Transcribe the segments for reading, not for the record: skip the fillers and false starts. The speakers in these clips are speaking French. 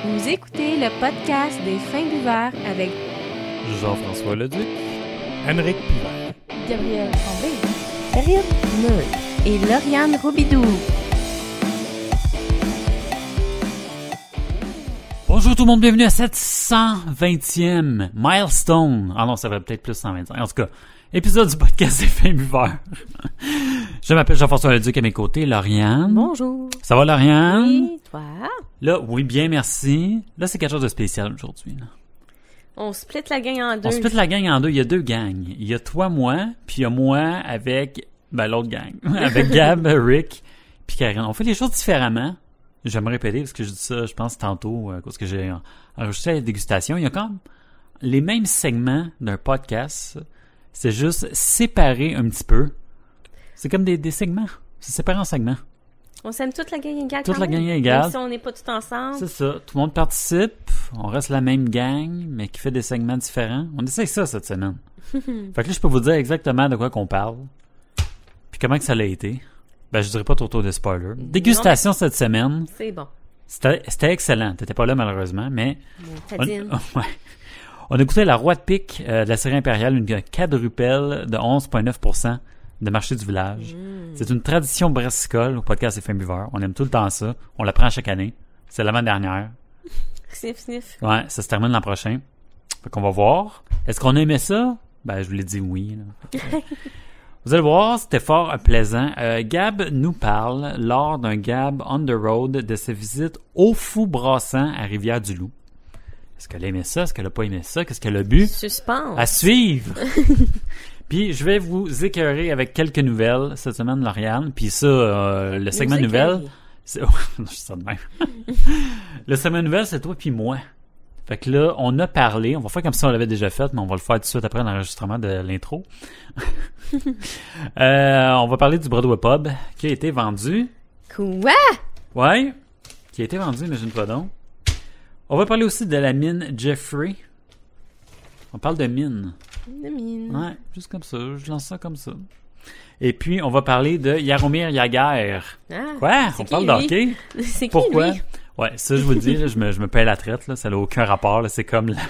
Vous écoutez le podcast des Fins buveurs avec Jean-François Leduc, Henrik Pivert, Gabriel Tremblay, Ariel Neu et Lauriane Robidoux. Bonjour tout le monde, bienvenue à cette 120e milestone. Ah non, ça va peut-être plus 125. En tout cas, épisode du podcast des Fins buveurs. Je m'appelle Jean-François Leduc, à mes côtés, Lauriane. Bonjour. Ça va, Lauriane? Oui, toi? Là, oui, bien, merci. Là, c'est quelque chose de spécial aujourd'hui. Là. On split la gang en deux. On split la gang en deux. Il y a deux gangs. Il y a toi, moi, puis il y a moi avec l'autre gang. Avec Gab, Rick, puis Karen. On fait les choses différemment. Je vais me répéter parce que je dis ça, je pense, tantôt, parce que j'ai enregistré la dégustation. Il y a quand même les mêmes segments d'un podcast. C'est juste séparé un petit peu. C'est comme des segments. C'est séparé en segments. On s'aime toute la gang égale. Toute la gang Même égale. si on n'est pas tous ensemble. C'est ça. Tout le monde participe. On reste la même gang, mais qui fait des segments différents. On essaie ça cette semaine. Fait que là, je peux vous dire exactement de quoi qu'on parle. Puis comment que ça l'a été. Ben, je dirais pas trop de spoilers. Dégustation cette semaine. C'est bon. C'était excellent. T'étais pas là, malheureusement, mais... Tadine. On a goûté la Roi de Pique de la série impériale, une quadrupelle de 11,9% de marché du village. C'est une tradition brassicole au podcast des Fins buveurs. On aime tout le temps ça. On la prend chaque année. C'est l'avant-dernière. Sniff, sniff. Ouais, ça se termine l'an prochain. Fait qu'on va voir. Est-ce qu'on a aimé ça? Ben, je vous l'ai dit oui. Là. Vous allez voir, c'était fort plaisant. Gab nous parle, lors d'un Gab on the road, de sa visite au Fou Brassant à Rivière-du-Loup. Est-ce qu'elle a aimé ça? Est-ce qu'elle a pas aimé ça? Qu'est-ce qu'elle a bu? Suspense. À suivre! Puis, je vais vous écœurer avec quelques nouvelles cette semaine, Lauriane. Puis ça, le segment nouvelles... C'est... je dis ça de même. Le segment nouvelles, c'est toi puis moi. Fait que là, on a parlé. On va faire comme si on l'avait déjà fait, mais on va le faire tout de suite après l'enregistrement de l'intro. On va parler du Broadway Pub qui a été vendu. Quoi? Ouais, qui a été vendu, imagine-toi donc. On va parler aussi de la mine Jeffrey. On parle de mine. De mine. Ouais, juste comme ça. Je lance ça comme ça. Et puis, on va parler de Jaromir Jagr. Ah, Quoi? c'est On qui, parle lui? d'hockey? C'est qui, Pourquoi? lui? Ouais, ça, je vous le dis, là, je me paye la traite, là. Ça n'a aucun rapport, là. C'est comme la...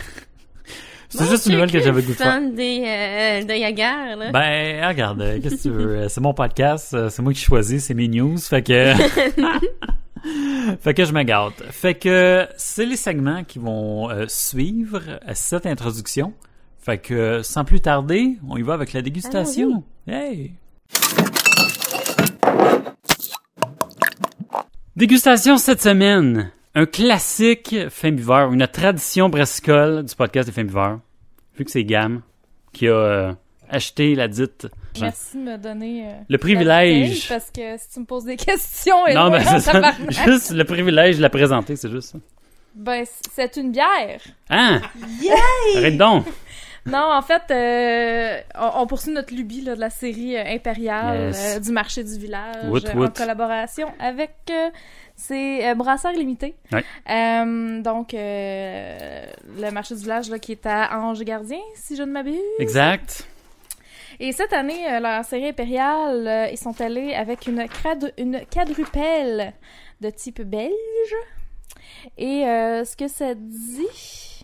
C'est juste une nouvelle que j'avais goûté. Fan de Jagr, là. Ben, regarde, qu'est-ce que tu veux? C'est mon podcast, c'est moi qui choisis, c'est mes news, fait que... Fait que je me gâte. Fait que c'est les segments qui vont suivre cette introduction. Fait que sans plus tarder, on y va avec la dégustation. Hey! Dégustation cette semaine. Un classique Fins buveurs, une tradition brassicole du podcast des Fins buveurs. Vu que c'est Gam qui a acheté la dite... Merci de me donner le privilège. parce que si tu me poses des questions et non, moi, ben c'est ça. tabarnak. Juste le privilège de la présenter, c'est juste ça. Ben, c'est une bière. Hein? Yay! Arrête donc! Non, en fait, on poursuit notre lubie là, de la série impériale Yes. du marché du village Woot, en woot. collaboration avec ces brasseurs limités. Ouais. Donc, le marché du village là, qui est à Ange-Gardien, si je ne m'abuse. Exact. Et cette année, leur série impériale, ils sont allés avec une quadrupelle de type belge. Et ce que ça dit...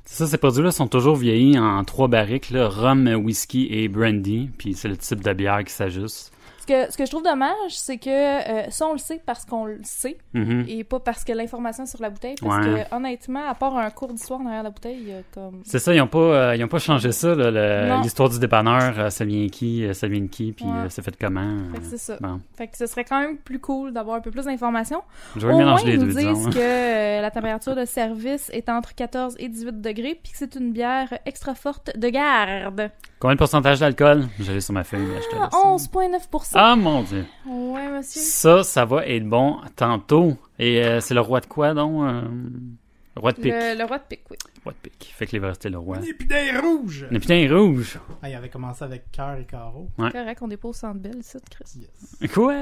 Ça, ces produits-là sont toujours vieillis en 3 barriques, là, rhum, whisky et brandy. Puis c'est le type de bière qui s'ajuste. Ce que je trouve dommage, c'est que ça, on le sait parce qu'on le sait Mhm. et pas parce que l'information est sur la bouteille. Parce Ouais. que, honnêtement, à part un cours d'histoire derrière la bouteille, il y a comme... C'est ça, ils ont pas changé ça, là, Non. l'histoire du dépanneur, ça vient de qui, puis Ouais. c'est fait comment. Fait que c'est ça. Bon. Fait que ce serait quand même plus cool d'avoir un peu plus d'informations. Je vais Au moins, mélanger les ils deux, nous disons. disent hein. que la température de service est entre 14 et 18 degrés, puis que c'est une bière extra forte de garde. Combien de pourcentage d'alcool? J'allais sur ma feuille, mais je te laisse. 11,9%. Ah, mon Dieu! Ouais, monsieur. Ça va être bon tantôt. Et c'est le roi de quoi, donc? Le roi de pique. Le roi de pique, oui. Roi de pique. Fait que les va rester le roi. un épidère rouge. Le putain rouge. Ah, il avait commencé avec cœur et carreau. Ouais. Correct, on dépose Centre Bell, ici, Chris. Yes. Quoi?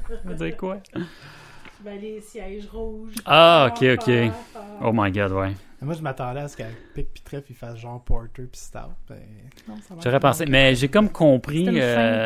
Ça veut dire quoi? Ben, les sièges rouges. Ah, ok. Oh my god, ouais. Moi, je m'attendais à ce qu'avec Pic pis Trèfle, il fasse genre Porter pis Stout. Ben, non, ça marche J'aurais pas. pensé, mais j'ai comme compris C'était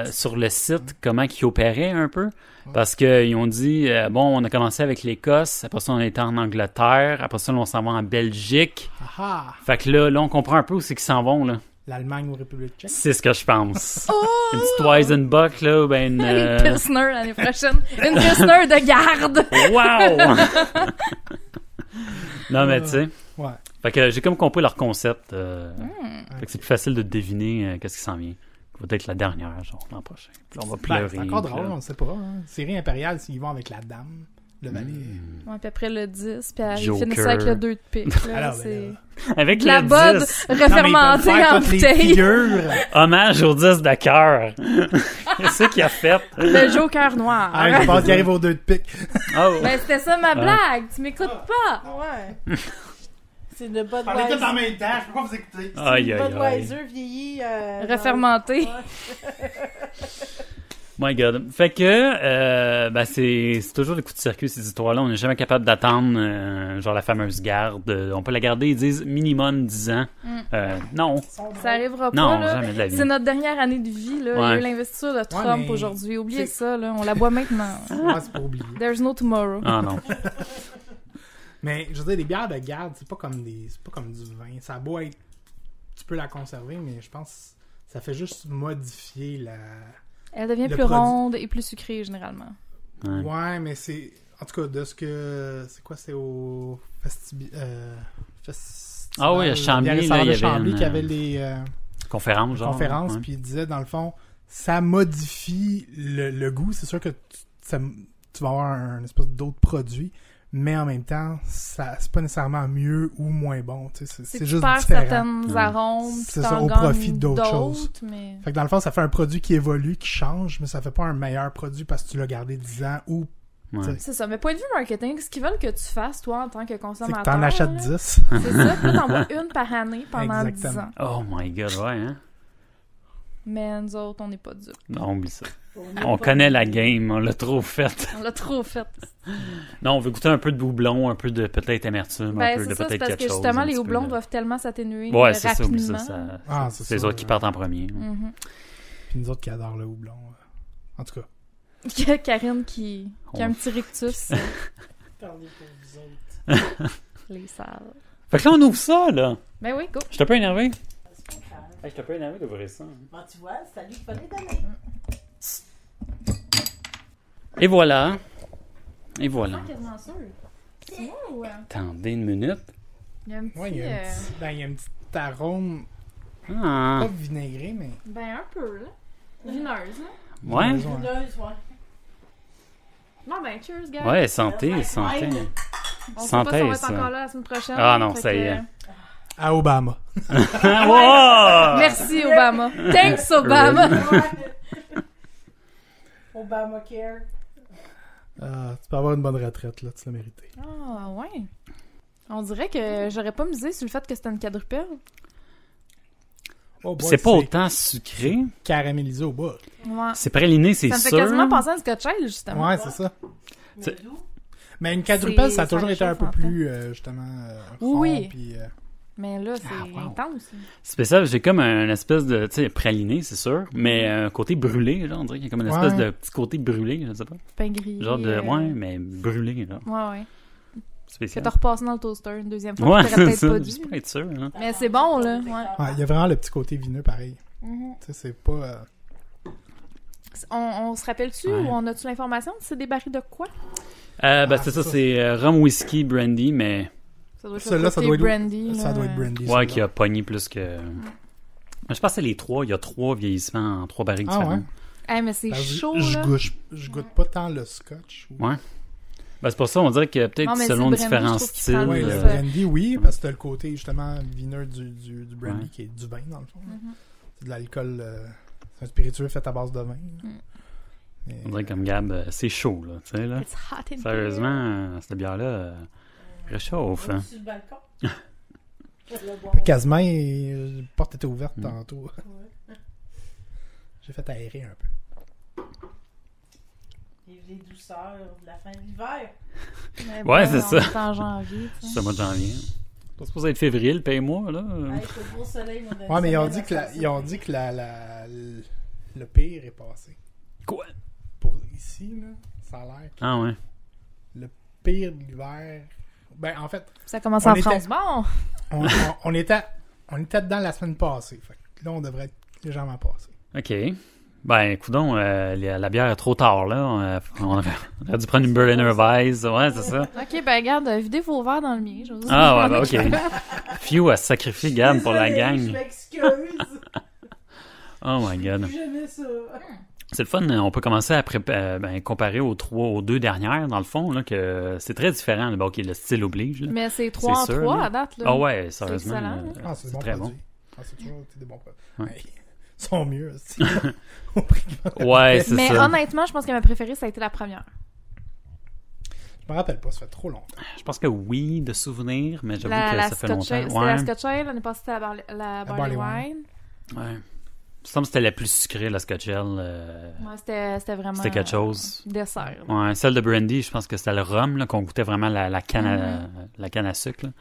une feinte. sur le site comment ils opéraient un peu. Parce qu'ils ont dit, bon, on a commencé avec l'Écosse, après ça on était en Angleterre, après ça on s'en va en Belgique. Ah! Fait que là on comprend un peu où c'est qu'ils s'en vont, là. L'Allemagne ou République tchèque? C'est ce que je pense. Une petite Weizenbock, là, ou ben une... Une Pilsner l'année prochaine. Une Pilsner de garde! Wow! Non, mais tu sais. Ouais. Fait que j'ai comme compris leur concept. Fait que c'est plus facile de deviner qu'est-ce qui s'en vient. Peut-être la dernière, genre, l'an prochain. Puis on va pleurer. C'est encore puis drôle, là- on sait pas. Hein. Série impériale, s'ils vont avec la dame, le valet. Ouais, puis après le 10, puis ils Joker. finissent avec le 2 de pique. Là, Alors, c'est Avec de la le bod 10. refermentée en toutes les bouteille. figures. Hommage au 10 de cœur. Qu'est-ce qu'il a fait? Le Joker noir. Ah, je pense qu'il arrive aux 2 de pique. Oh. Ben, c'était ça ma blague. Tu m'écoutes pas. Ouais. C'est le Parlez tout en Budweiser. même temps, je peux pas vous écouter. Aïe, aïe, aïe. Budweiser vieilli. Refermenté. My God. Fait que, ben c'est toujours des coups de circuit, ces histoires-là. On n'est jamais capable d'attendre, genre la fameuse garde. On peut la garder, ils disent minimum 10 ans. Non. Ça arrivera pas, Non, là. jamais de la vie. C'est notre dernière année de vie, là. Il y a Ouais. eu l'investiture de Trump mais aujourd'hui. Oubliez c'est- ça, là. On la boit maintenant. Ouais, c'est pas oublié. There's no tomorrow. Ah non. Mais je veux dire, les bières de garde, c'est pas comme du vin. Ça a beau être. Tu peux la conserver, mais je pense que ça fait juste modifier la. Elle devient Le plus produit. ronde et plus sucrée, généralement. Ouais. Ouais, mais c'est. En tout cas, de ce que. C'est quoi, c'est au. Ah oui, à Chambly, Bière et là, saveurs il y de avait Chambly une, qui avait les Conférence, genre. conférences, ouais. puis il disait, dans le fond, ça modifie le goût. C'est sûr que tu vas avoir un espèce d'autre produit, mais en même temps, c'est pas nécessairement mieux ou moins bon. Tu sais, C'est c'est tu juste perds différent. certaines arômes, puis C'est t'en ça, au gagnes profit d'autres choses. mais... Fait que dans le fond, ça fait un produit qui évolue, qui change, mais ça fait pas un meilleur produit parce que tu l'as gardé 10 ans ou Ouais. C'est ça. Mais point de vue marketing, ce qu'ils veulent que tu fasses, toi, en tant que c'est consommateur... que t'en achètes là, 10. C'est ça. Puis là, t'en bois une par année pendant 10 Exactement. ans. Oh my God, ouais, hein? Mais nous autres, on n'est pas dupes. Non, oublie ça. On connaît la game, on l'a trop faite. On l'a trop fait. Non, on veut goûter un peu de houblon, un peu de peut-être amertume, un Ben, peu c'est de ça, c'est peut-être parce quelque que chose. justement, un les petit peu houblons de- doivent tellement s'atténuer Ouais, c'est ça, oublie rapidement. ça. Ah, c'est c'est les ça, autres qui partent en premier. Mhm. Puis nous autres qui adorent le houblon. En tout cas. Il y a Karine qui a un petit rictus. Parlez pour vous autres. Les salles. Fait que là, on ouvre ça, là. Ben oui, go. Je suis un peu énervé. C'est pas grave. Je suis un peu énervé d'ouvrir ça. Bon, tu vois, c'est à lui qu'il fallait donner. Et voilà. Et voilà. Quasiment sûr. C'est moi ou... Attendez une minute. Il y a un petit... Ouais, il y a un petit, il y a un petit arôme, Ah. pas vinaigré, mais. Ben un peu, là. Vineuse, là. Ouais. Ouais. Vineuse, ouais. Non, ben cheers, gars. Ouais, santé, santé. On sait santé, pas si on va être ça. encore là la semaine prochaine. Ah non, fait ça y que- est. À Obama. Wow! Merci, Obama. Thanks, Obama. Obamacare. Tu peux avoir une bonne retraite, là, tu l'as mérité. Ah, ouais. On dirait que j'aurais pas misé sur le fait que c'était une quadrupelle. Oh boy, C'est pas autant sucré. caramélisé au bas. Ouais. C'est praliné, c'est Ça me fait sûr. quasiment penser à un Scotch Ale, justement. Ouais, c'est ça. C'est- Mais d'où? Mais une quadrupelle, ça a ça toujours été un peu réchauffe en plus, justement, rond, Oui. puis, Mais là, c'est Ah, wow. intense. C'est spécial, j'ai comme un espèce de, tu sais, praliné, c'est sûr, mais un côté brûlé, là, on dirait qu'il y a comme une espèce Ouais. de petit côté brûlé, je sais pas. Pain grillé. Genre de, ouais, mais brûlé, là. Ouais, ouais. Que Spécial. t'as repassé dans le toaster une deuxième fois. Ouais, que t'aurais c'est peut-être ça, pas juste dû. pour être sûr, là. Mais c'est bon, là. Ouais. ouais, il y a vraiment le petit côté vineux pareil. Mhm. Tu sais, c'est pas. On se rappelle-tu Ouais. ou on a-tu l'information? C'est des barils de quoi? Ben, Ah, c'est ça, ça. c'est rhum, whisky, brandy, mais, Ça doit être Celui-là, le ça côté doit être- brandy. Ça là, doit être brandy. ouais, celui-là. qui a pogné plus que. Mais je pense que c'est les trois, il y a 3 vieillissements en 3 barriques Ah, différents. ouais. Hey, mais c'est Ben, chaud, je là. goûte pas tant le scotch. ou- Ouais. Ben, c'est pour ça, on dirait que peut-être Non, mais selon c'est brandy, différents je trouve qu'il styles. prend Ouais, le Euh, brandy, oui, parce que t'as le côté, justement, vineux du brandy, Ouais. qui est du vin, dans le fond. Mhm. C'est de l'alcool, c'est un spiritueux fait à base de vin. Mm. Mais- On dirait comme Gab, c'est chaud, là, tu sais, là. It's hot in here. Sérieusement, cette bière-là réchauffe. Hein. Sur le balcon. Le boire. Quasiment, la porte était ouverte Mm. tantôt. Ouais. J'ai fait aérer un peu. Et les douceurs de la fin de l'hiver. Mais Ouais, bon, c'est on ça. est en janvier. tu sais. C'est le mois de janvier. C'est pas supposé être février, le paye-moi, là. Hey, c'est le beau soleil, mon ami. Ouais, mais ils ont Ça dit met que, la ils ont dit que le pire est passé. Quoi? Pour ici, là, ça a l'air que Ah ouais. le pire de l'hiver... Ben, en fait, Ça commence On en était- France. Bon! on était dedans la semaine passée. Fait que là, on devrait être légèrement passé. OK. Ben, coudonc, la bière est trop tard, là. On aurait dû prendre une Berliner Weiss. Ouais, c'est ça. Ok, ben regarde, videz vos verres dans le mien. Je vais vous Ah ouais, m'en ben, occuper. OK. Phew, elle se sacrifie Gab pour la Désolée, gang. Je m'excuse. Oh my God. J'aimais ça. C'est le fun, on peut commencer à comparer aux deux dernières, dans le fond, là, que c'est très différent. Là. Bon, OK, le style oblige. Là. Mais c'est 3 en C'est sûr, 3 là. à date. Là. Ah ouais, sérieusement. excellent. Ah, c'est c'est bon très bon. produit. Ah, c'est toujours été des bons produits. Ouais. Hey, ils sont mieux, aussi. Au prix que- Ouais, c'est Mais ça. honnêtement, je pense que ma préférée, ça a été la première. Je me rappelle pas, ça fait trop longtemps. Je pense que oui, de souvenirs, mais j'avoue que La ça fait Scotch Ale. longtemps. C'était Ouais. la Scotch Ale, l'année passée, c'était la Barley Barley Wine. Ouais. Il me semble que c'était la plus sucrée, la Scotch Ale. Ouais, c'était vraiment... C'était quelque chose. Dessert. là. Ouais, celle de Brandy, je pense que c'était le rhum, là, qu'on goûtait vraiment la canne à sucre, là,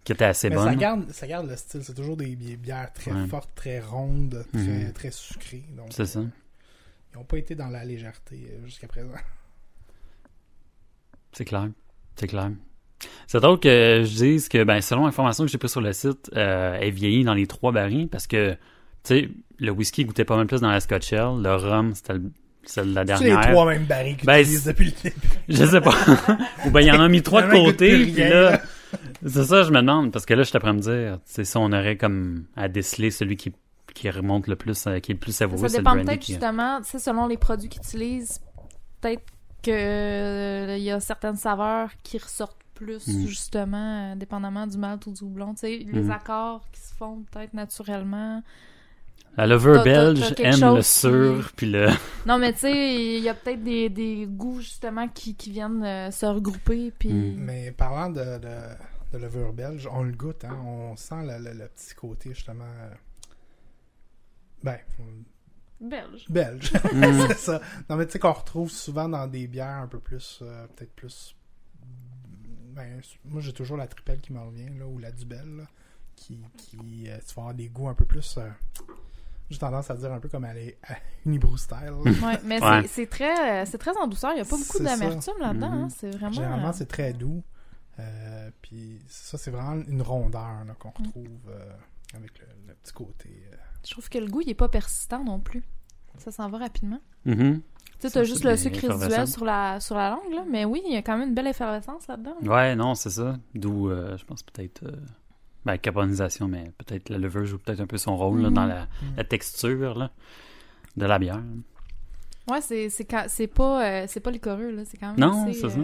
qui était assez Mais bonne. ça garde le style. C'est toujours des bières très Ouais. fortes, très rondes, très, Mhm. très sucrées. Donc, C'est ça. ils n'ont pas été dans la légèreté jusqu'à présent. C'est clair. C'est clair. C'est drôle que je dise que, ben, selon l'information que j'ai prise sur le site, elle vieillit dans les 3 barils parce que, tu sais, le whisky goûtait pas mal plus dans la Scotch Ale, le rhum, c'était celle de la C'est les dernière. 3 mêmes barils qu'ils Ben, utilisent depuis le début. Je sais pas. Ou ben, il y en a mis 3 de Finalement, il côté, goûte plus puis rien, là, là. c'est ça, je me demande, parce que là, je t'apprends à me dire, c'est ça, on aurait comme à déceler celui qui remonte le plus, qui est le plus savoureux, Ça c'est le dépend brandy peut-être qui- justement, tu sais, selon les produits qu'ils utilisent, peut-être que il y a certaines saveurs qui ressortent plus, Mm. justement, dépendamment du malt ou du houblon. Tu sais, les Mm. accords qui se font peut-être naturellement. La lover T'as belge quelque aime chose le sûr, puis le... Non, mais tu sais, il y a peut-être des goûts, justement, qui viennent se regrouper, puis... Mm. Mais parlant de levure belge, on le goûte, hein. On sent le petit côté, justement... Ben, Belge. belge. Mm. C'est ça. Non, mais tu sais qu'on retrouve souvent dans des bières un peu plus... peut-être plus... Ben, moi, j'ai toujours la tripelle qui me revient, là, ou la dubelle, là, qui tu vas avoir des goûts un peu plus... j'ai tendance à dire un peu comme à Unibrew style. là. Ouais, mais Ouais. c'est très en douceur. Il n'y a pas beaucoup C'est d'amertume là-dedans. Mhm. Hein. C'est vraiment... Généralement, c'est très doux. Puis ça, c'est vraiment une rondeur là, qu'on retrouve avec le petit côté... Je trouve que le goût, il est pas persistant non plus. Ça s'en va rapidement. Mhm. Tu sais, Ça, t'as juste c'est le bien sucre résiduel effervescent. sur la langue, là. Mais oui, il y a quand même une belle effervescence là-dedans. Ouais, non, c'est ça. D'où, je pense peut-être... ben, carbonisation, mais peut-être la levure joue peut-être un peu son rôle là, Mhm. dans la texture là, de la bière. Ouais, c'est pas liquoreux, là. C'est quand même Non, assez, c'est ça.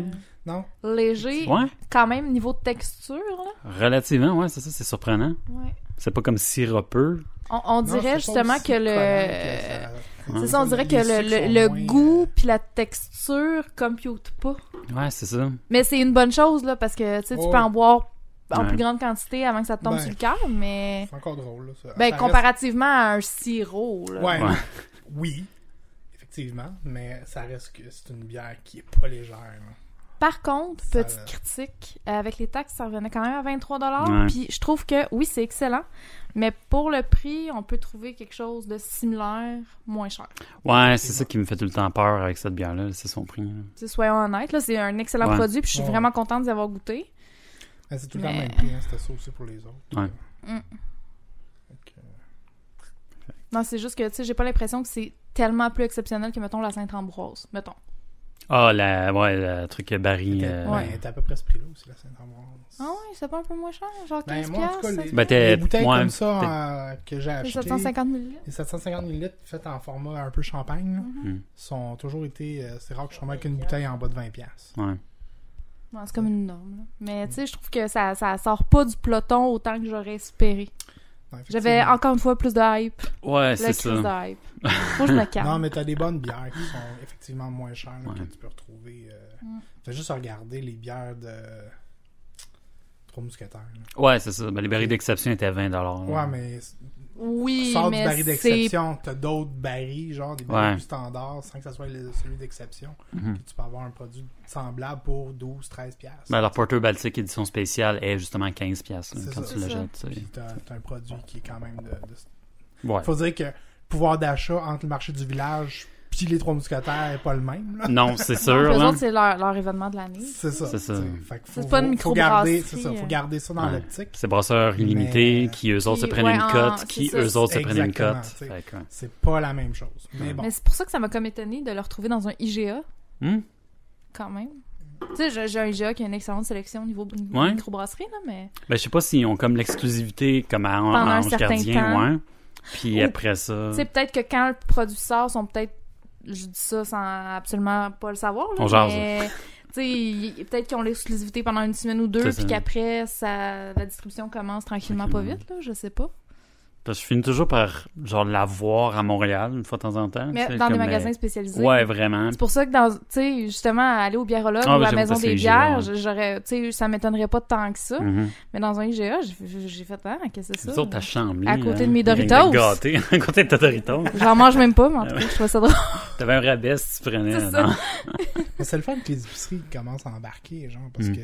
Non? léger. Ouais, Quand même, niveau de texture, là. relativement, ouais, c'est ça, c'est surprenant. Ouais. C'est pas comme sirupeux. On Non, dirait c'est pas justement aussi que le... collant que C'est ça, on dirait que les sucres sont le moins, goût puis la texture compute pas. Ouais, c'est ça. Mais c'est une bonne chose, là, parce que, tu sais, tu Oh. peux en boire en Ouais. plus grande quantité avant que ça te tombe Ben. sur le cœur, mais... C'est encore drôle, là. Ça Ben, reste- comparativement à un sirop, là. Ouais, Ouais. oui, effectivement, mais ça reste que c'est une bière qui est pas légère. là. Par contre, Ça- petite critique, avec les taxes, ça revenait quand même à 23 Ouais. Puis je trouve que, oui, c'est excellent, mais pour le prix, on peut trouver quelque chose de similaire, moins cher. Ouais, c'est ça qui me fait tout le temps peur avec cette bière-là, c'est son prix. Là. Tu sais, soyons honnêtes, là, c'est un excellent Ouais. produit, puis je suis Ouais. vraiment contente d'y avoir goûté. Mais c'est tout le temps Mais- le même prix, hein, c'était ça aussi pour les autres. Ouais. Mm. Donc, Non, c'est juste que, tu sais, j'ai pas l'impression que c'est tellement plus exceptionnel que, mettons, la Sainte-Ambroise, mettons. Ah, le truc Barry. ben, t'as à peu près ce prix-là aussi, la Saint-Ambroise. Ah ouais, c'est pas un peu moins cher? Genre 15$? Ben, moi, en tout cas, ça les, fait? Ben, t'es- les bouteilles ouais, comme ça que j'ai C'est achetées, 750 ml. les 750 ml faites en format un peu champagne, là, Mm. sont toujours été... c'est rare que je tombe avec une bouteille en bas de 20$. Ouais. Ouais, c'est comme une norme. Là. Mais tu sais, je trouve que ça sort pas du peloton autant que j'aurais espéré. Non, J'avais effectivement. encore une fois plus de hype. Ouais, Le c'est crise ça. de hype. Faut que je me calme. Non, mais t'as des bonnes bières qui sont effectivement moins chères là, Ouais. que tu peux retrouver. Fais juste regarder les bières de Trois mousquetaires. Là. Ouais, c'est ça. Ben, les barils d'exception étaient à 20$. là. Ouais, mais Oui, sors mais du baril c'est... d'exception, t'as d'autres barils, genre des barils Ouais. plus standards, sans que ça soit celui d'exception. Mhm. Puis tu peux avoir un produit semblable pour 12-13$. Ben, leur Porter Baltic édition spéciale est justement 15$ là, C'est quand ça. tu le C'est ça. jettes. tu sais. Puis t'as un produit qui est quand même de... Ouais. Faut dire que le pouvoir d'achat entre le marché du village puis les Trois Mousquetaires n'est pas le même. Là. Non, c'est Non, sûr. eux là. autres, c'est leur événement de l'année. C'est ça. C'est ça. t'sais. Fait que C'est pas une faut garder, microbrasserie, c'est ça, faut garder ça dans Ouais. l'optique. C'est brasseurs illimités Mais- qui eux autres se Qui- prennent ouais, une cote, qui c'est ça. eux autres se prennent une Exactement, cote. t'sais. Fait que, ouais. C'est pas la même chose. Mais bon. Mais c'est pour ça que ça m'a comme étonné de le retrouver dans un IGA, Hmm? quand même. Tu sais, j'ai un IGA qui a une excellente sélection au niveau Ouais. microbrasserie, là, mais... Ben, je sais pas s'ils ont comme l'exclusivité comme à Pendant un Ange certain Gardien, temps. ouais. Puis Ou- après ça... Tu sais, peut-être que quand le produit sort, sont peut-être... Je dis ça sans absolument pas le savoir, là, On jase. mais... Tu sais, peut-être qu'ils ont l'exclusivité pendant une semaine ou deux, C'est puis ça. qu'après, la distribution commence tranquillement pas Tranquillement. vite, là, je sais pas. Parce que je finis toujours par, genre, la voir à Montréal, une fois de temps en temps. Mais tu sais, dans des comme, magasins spécialisés. Ouais, vraiment. C'est pour ça que tu sais, justement, aller au biérologue Ah, ou oui, à la j'avoue, Maison parce que des c'est bières, IGA, j'aurais, tu sais, ça m'étonnerait pas tant que ça. Mhm. Mais dans un IGA, j'ai fait, ah, qu'est-ce que c'est Nous ça? autres, t'as Chambly. À côté hein, de mes rien que Doritos. gâté, à côté de ta Doritos. J'en mange même pas, mais en tout cas, je trouvais ça drôle. T'avais un rabais si tu prenais. C'est ça. non? Mais c'est le fun que les épiceries commencent à embarquer, genre, parce Mm. que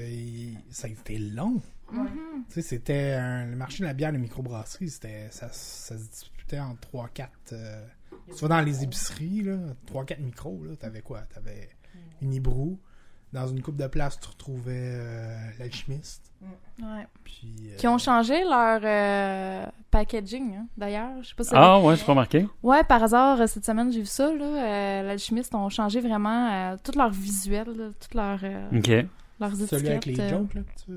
ça a été long. Mhm. Tu sais, c'était le marché de la bière, de microbrasserie, ça se disputait en 3-4. Tu vas dans les épiceries, là, 3-4 micros, là, t'avais quoi? T'avais Unibrou. Dans une coupe de place, tu retrouvais l'alchimiste. Ouais. Puis, Qui ont changé leur packaging, hein, d'ailleurs. Je sais pas si Ah, ouais, j'ai pas remarqué. Ouais, par hasard, cette semaine, j'ai vu ça, là. L'alchimiste ont changé vraiment tout leur visuel, là, toutes leurs OK. étiquettes. celui avec les jokes, là, que tu...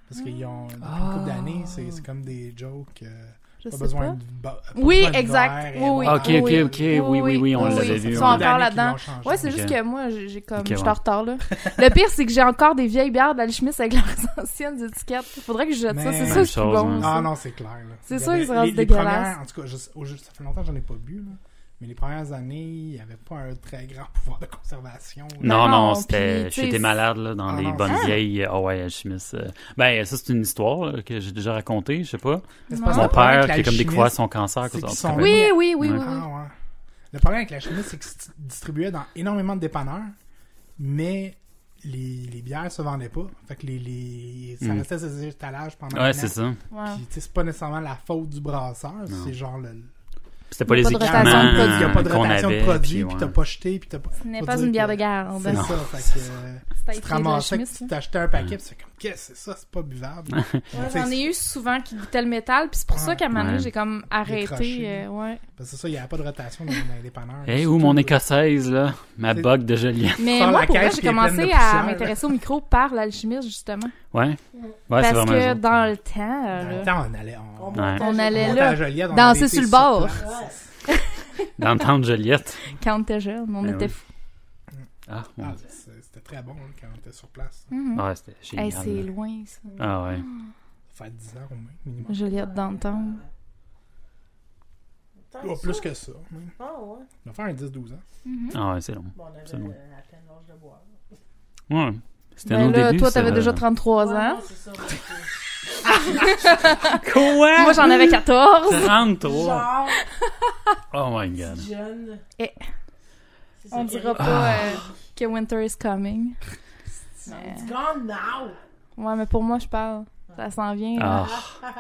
Parce qu'ils ont, depuis une couple d'années, c'est comme des jokes. Je Pas sais besoin pas. de pas Oui, besoin de exact. verre et Oui, oui. bon. OK, oui, OK, oui. OK. Oui, on oui, l'avait oui. vu. Ils ouais. sont encore D'années qu'ils là-dedans. l'ont changé. Ouais, c'est Ok. juste que moi, j'ai comme, Ok, je suis ouais. en retard, là. Le pire, c'est que j'ai encore des vieilles bières d'alchimiste avec leurs anciennes étiquettes. Faudrait que je jette ça. Mais- C'est ça, Même je suis chose, bon. hein. ça. Ah non, c'est clair. Là. C'est Il y sûr avait- que ça reste les dégueulasse. premières, en tout cas, ça fait longtemps que j'en ai pas bu, là. Mais les premières années, il n'y avait pas un très grand pouvoir de conservation. là. Non, Non, c'était... puis, tu sais, J'étais malade, là, dans Ah, les non, bonnes c'est- vieilles... Ah ouais, alchimistes. Ben, ça, c'est une histoire là, que j'ai déjà racontée, je sais pas. Mais c'est Non. parce que Mon le problème père avec qui a comme découvert l'alchimiste, son cancer. c'est cause qu'ils en sont- tout cas. Oui, oui, oui, Ouais. oui. Ah, ouais. Le problème avec la chimiste, c'est que c'est distribué dans énormément de dépanneurs, mais les bières se vendaient pas. Fait que ça Mm. restait sur ces étalages pendant un Ouais, an. c'est ça. Ouais. Puis, tu sais, c'est pas nécessairement la faute du brasseur, Non. c'est genre C'était pas Il y les a pas de équipements rotation de produits. il n'y a pas de qu'on rotation avait. de produits, puis puis ouais. t'as pas jeté, puis t'as pas... Ce n'est Faut pas dire une bière que- de garde. C'est Non. ça, fait que C'est tu te écrit de ramassais, que l'alchimiste, tu là. t'achetais un paquet, puis c'est comme, qu'est-ce que c'est ça, c'est pas buvable. Ouais, Tu sais, j'en ai eu souvent qui goûtaient le métal, puis c'est pour ça qu'à un moment donné, Ouais. j'ai comme arrêté. Décroché. Ouais. parce que c'est ça, il n'y avait pas de rotation dans les dépanneurs. Eh, où Surtout, mon écossaise, là? Ma C'est- bug de Joliette. Mais Sors moi, la pour vrai, caisse j'ai qui est pleine commencé de à poussière. m'intéresser au micro par l'alchimiste, justement. Ouais? Ouais, Parce c'est vraiment que ça. dans le temps, Dans là, le temps, on allait... Ouais. on allait montait à là, Joliette, on danser avait sur le été bord. place. Dans le temps de Joliette. quand on était jeune, on Ben était oui. fous. Ah, mon Ah, Dieu. c'était très bon là, quand on était sur place. Mhm. Ouais, c'était génial. Hey, c'est là. loin, ça. Ah ouais. Ça fait 10 ans au moins, minimum. Joliette dans le temps. Oh, plus que ça. même. Ah ouais. On va faire un 10-12 ans. Mhm. Ah ouais, c'est long. Bon, on avait C'est bon. à peine l'âge de boire. Ouais. C'était Ben nos là, débuts. toi, ça, t'avais là. déjà 33 Ouais, ans. non, c'est ça. Quoi? Moi, j'en avais 14. 33. Genre, Oh my god. jeune. Eh. C'est ça On qui dira arrive. pas que winter is coming. It's gone now. Ouais, mais pour moi, je parle. Ça s'en vient. Ah,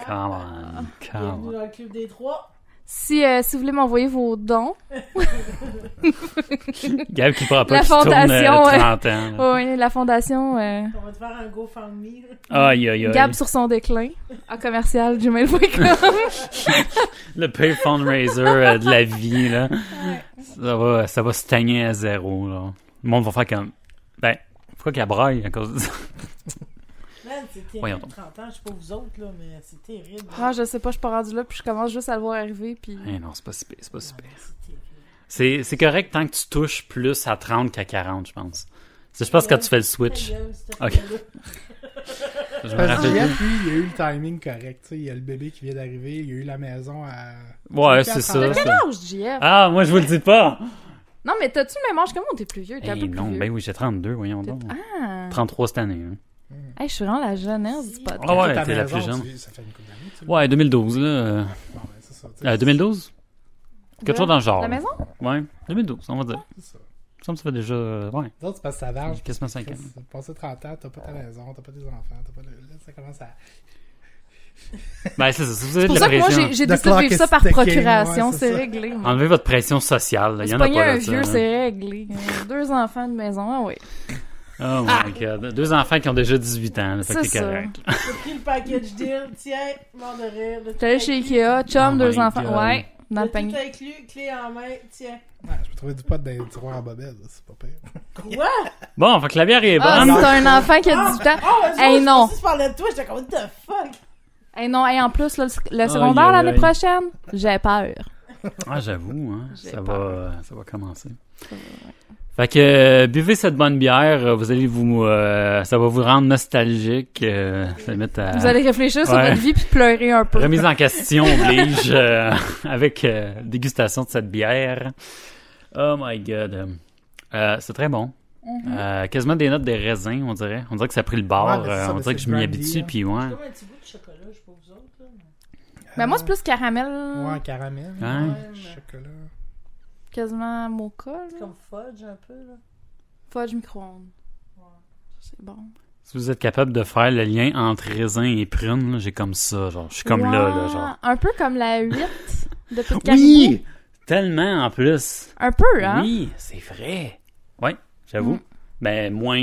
come on. Come Bienvenue on. dans le club des trois. Si vous voulez m'envoyer vos dons, Gab qui pourra pas La qu'il tourne fondation, 30 ans. là. oui, la fondation On va te faire un GoFundMe. Aïe, aïe, aïe. Gab sur son déclin à commercial gmail.com. Le pay fundraiser de la vie, là. Ça va stagner à zéro, là. Le monde va faire comme... Ben, pourquoi qu'elle braille à cause de ça? Man, c'est Voyons terrible. donc. 30 ans, je sais pas vous autres, là, mais c'est terrible. Ah, je sais pas, je suis pas rendu là, puis je commence juste à le voir arriver, puis... Eh non, c'est pas si pire, c'est pas si pire. C'est terrible. C'est correct tant que tu touches plus à 30 qu'à 40, je pense. C'est juste parce que quand tu fais le switch. Ta gueule, s'il te Ok. plaît, là. Je me Parce que rappelle Juliette, plus. lui, il y a eu le timing correct. Tu sais, il y a le bébé qui vient d'arriver, il y a eu la maison à... Ouais, T'as c'est ça. quel ça. Quel âge, JF? Ah, moi, je vous le dis pas! Non, mais t'as-tu le même âge que moi ou t'es plus vieux? T'es un Eh peu plus non, vieux. ben oui, j'ai 32, voyons donc. Ah! 33 cette année. Hein. Hey, je suis vraiment la jeunesse du podcast. Ah ouais, Ta t'es la maison, plus jeune. Ça fait une couple d'années, tu sais. Ouais, 2012, là. Bon, ben, c'est ça. tu sais. 2012? Quelque chose dans le genre. La maison? Ouais, 2012, on va dire. C'est ça. Ça me fait déjà... ouais, Les autres, c'est parce que ça varge. quasiment 5 ans. Passé 30 ans, t'as pas ta maison, t'as pas tes enfants, t'as pas de... Là, ça commence à... Ben, c'est ça. Si vous avez C'est de pour la ça que moi, pression, j'ai The décidé de clock vivre is ça par ticking, procuration. ouais, c'est C'est ça. réglé. moi. enlevez votre pression sociale. Il y Se en a pogner pas un là, ça, vieux, hein. c'est réglé. 2 enfants de maison, ah oui. Oh my god. 2 enfants qui ont déjà 18 ans. Là, fait que C'est t'es ça. correct. J'ai pris le package deal. Tiens, mort de rire. J'étais allée chez Ikea, chum, Oh 2 my enfants. God. Ouais, dans le Tout panier. inclus, clé en main. Tiens. Ouais, je peux trouver du pot dans les tiroirs en bobette, là, c'est pas pire. Quoi? Bon, fait que la bière est Ah, bonne. c'est un enfant qui a 18 ans. Oh, Hey, non. Si tu parlais de toi, j'étais comme, what the fuck? Hey, non, hey, en plus, là, le Aïe, secondaire aïe, l'année aïe. prochaine, j'ai peur. Ah, j'avoue, hein, J'ai ça peur. va commencer. Fait que buvez cette bonne bière, vous allez ça va vous rendre nostalgique, ça va mettre à... Vous allez réfléchir sur Ouais. votre vie puis pleurer un peu. Remise en question oblige avec dégustation de cette bière. Oh my god. C'est très bon. Quasiment des notes des raisins, on dirait. On dirait que ça a pris le bord. Ouais, mais c'est ça, on mais dirait que c'est je m'y brandy, habitue, hein. puis ouais. Comme un petit bout de chocolat, je sais pas vous autres. Là. Mais moi, c'est plus caramel, Ouais, caramel. Ouais. Chocolat. quasiment mocha, là. Comme fudge un peu. Là. Fudge micro-ondes. C'est bon. Si vous êtes capable de faire le lien entre raisin et prune, là, j'ai comme ça, genre. Je suis comme là, Ouais, genre. Un peu comme la 8 de Pete Caribou. Oui! Tellement, en plus. Un peu, hein? Oui, c'est vrai. Ouais, j'avoue. Mm. Ben, moins...